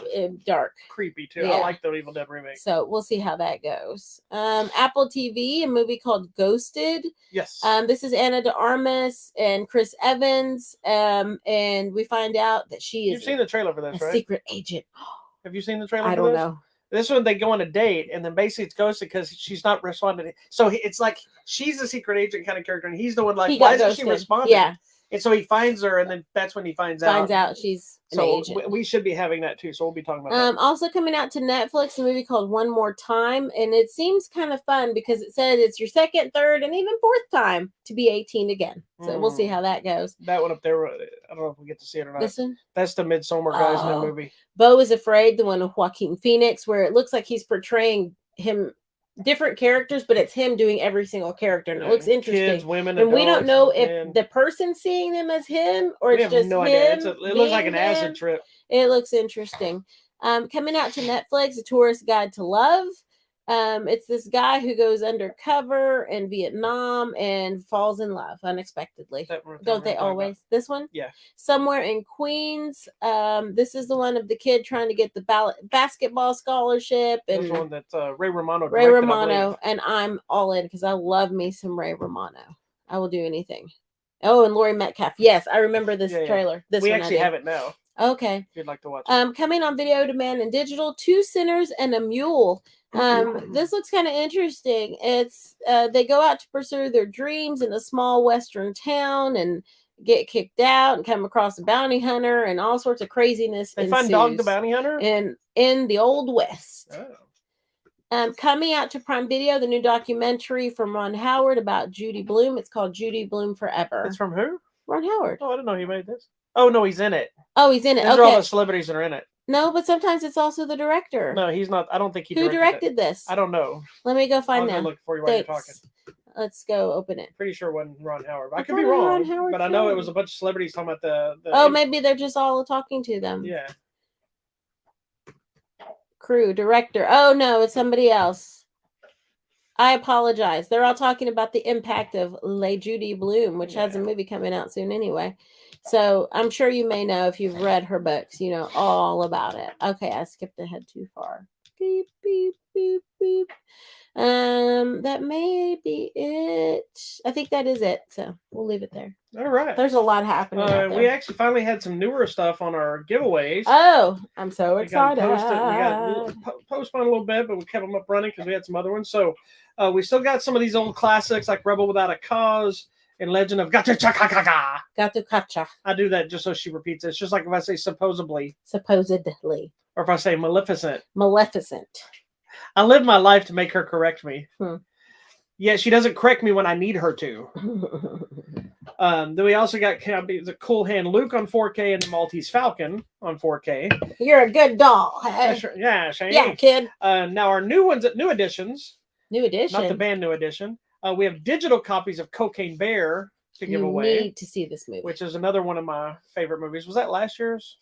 dark. creepy too. Yeah. I like the Evil Dead remake. So we'll see how that goes. Apple TV, a movie called Ghosted. Yes. This is Anna de Armas and Chris Evans. And we find out that she is You've seen the trailer for a this, right? secret agent. Have you seen the trailer I for don't this? know. This one, they go on a date, and then basically it's ghosted because she's not responding. So it's like she's a secret agent kind of character, and he's the one like, He why got isn't she ghosted. responding? Yeah. And so he finds her, and then that's when he finds out she's an So agent. we should be having that too. So we'll be talking about that. Also coming out to Netflix, a movie called One More Time, and it seems kind of fun because it said it's your second, third, and even fourth time to be 18 again. So we'll see how that goes. That one up there, I don't know if we get to see it or not. This one? That's the Midsommar guys in that movie. Beau is Afraid, the one with Joaquin Phoenix, where it looks like he's portraying him different characters, but it's him doing every single character, and it looks interesting. Kids, women, and we don't know if men. the person's seeing them as him or it's have just no him. idea. It looks like an acid him. trip. It looks interesting. Coming out to Netflix, A Tourist Guide to Love. It's this guy who goes undercover in Vietnam and falls in love unexpectedly. Don't they always? About. This one? Yeah. Somewhere in Queens. This is the one of the kid trying to get the basketball scholarship. And this one that Ray Romano directed, Ray Romano, and I'm all in because I love me some Ray Romano. I will do anything. Oh, and Laurie Metcalf. Yes, I remember this trailer. This we actually have it now. Okay. If you'd like to watch it. Coming on video demand and digital, Two Sinners and a Mule. This looks kind of interesting. It's they go out to pursue their dreams in a small western town and get kicked out and come across a bounty hunter and all sorts of craziness. They find Dog the Bounty Hunter in the Old West. Oh. Coming out to Prime Video, the new documentary from Ron Howard about Judy Blume. It's called Judy Blume Forever. It's from who? Ron Howard. Oh, I didn't know he made this. Oh, no, he's in it. Oh, he's in it. These are all the celebrities that are in it. No, but sometimes it's also the director. No, he's not. I don't think he Who directed this? I don't know. Let me go find I'll them. Look for you while you're talking. Let's go open it. Pretty sure it wasn't Ron Howard. I could be wrong, but I know it was a bunch of celebrities talking about the Oh, maybe they're just all talking to them. Yeah. Crew, director. Oh, no, it's somebody else. I apologize. They're all talking about the impact of Le Judy Blume, which has a movie coming out soon anyway. So I'm sure you may know if you've read her books, you know all about it. Okay, I skipped ahead too far. Beep, beep, beep, beep. That may be it. I think that is it. So we'll leave it there. All right. There's a lot happening. We actually finally had some newer stuff on our giveaways. Oh, I'm so excited. We got postponed a little bit, but we kept them up running because we had some other ones. So we still got some of these old classics like Rebel Without a Cause and Legend of Gatuchakaka. Gatukacha. I do that just so she repeats it. It's just like if I say supposedly. Supposedly. Or if I say Maleficent. Maleficent. I live my life to make her correct me. Yeah, she doesn't correct me when I need her to. Then we also got the Cool Hand Luke on 4K and the Maltese Falcon on 4K. You're a good doll. Hey? Yeah, Shane. Yeah, kid. Now our new editions. New edition. Not the band new edition. We have digital copies of Cocaine Bear to give away. You need to see this movie. Which is another one of my favorite movies. Was that last year's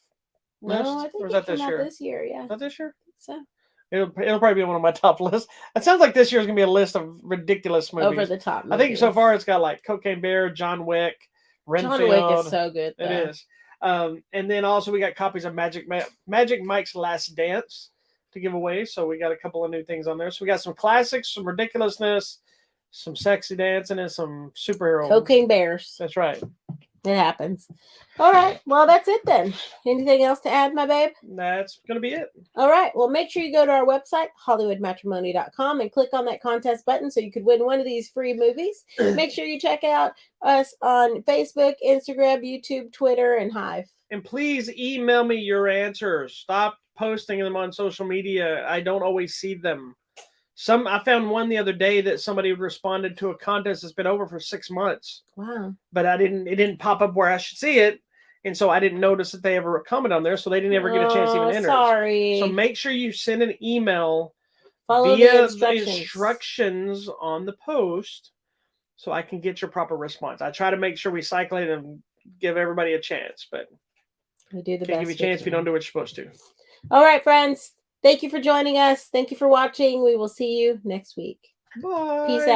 list? No, I think or was that this year? This year, yeah. Is that this year? So. It'll probably be one of my top lists. It sounds like this year's going to be a list of ridiculous movies. Over the top movies. I think so far it's got like Cocaine Bear, John Wick, Renfield. John Wick is so good. Though. It is. And then also we got copies of Magic Mike's Last Dance to give away. So we got a couple of new things on there. So we got some classics, some ridiculousness, some sexy dancing, and some superhero. Cocaine Bears. That's right. It happens. All right. Well, that's it then. Anything else to add, my babe? That's going to be it. All right. Well, make sure you go to our website, HollywoodMatrimony.com, and click on that contest button so you could win one of these free movies. Make sure you check out us on Facebook, Instagram, YouTube, Twitter, and Hive. And please email me your answers. Stop posting them on social media. I don't always see them. I found one the other day that somebody responded to a contest that's been over for 6 months. Wow. But it didn't pop up where I should see it. And so I didn't notice that they ever commented on there. So they didn't ever get a chance to even enter. Sorry. So make sure you send an email Follow via the instructions on the post so I can get your proper response. I try to make sure we cycle it and give everybody a chance, but we do the can't give you a chance if you don't do what you're supposed to. All right, friends. Thank you for joining us. Thank you for watching. We will see you next week. Bye. Peace out.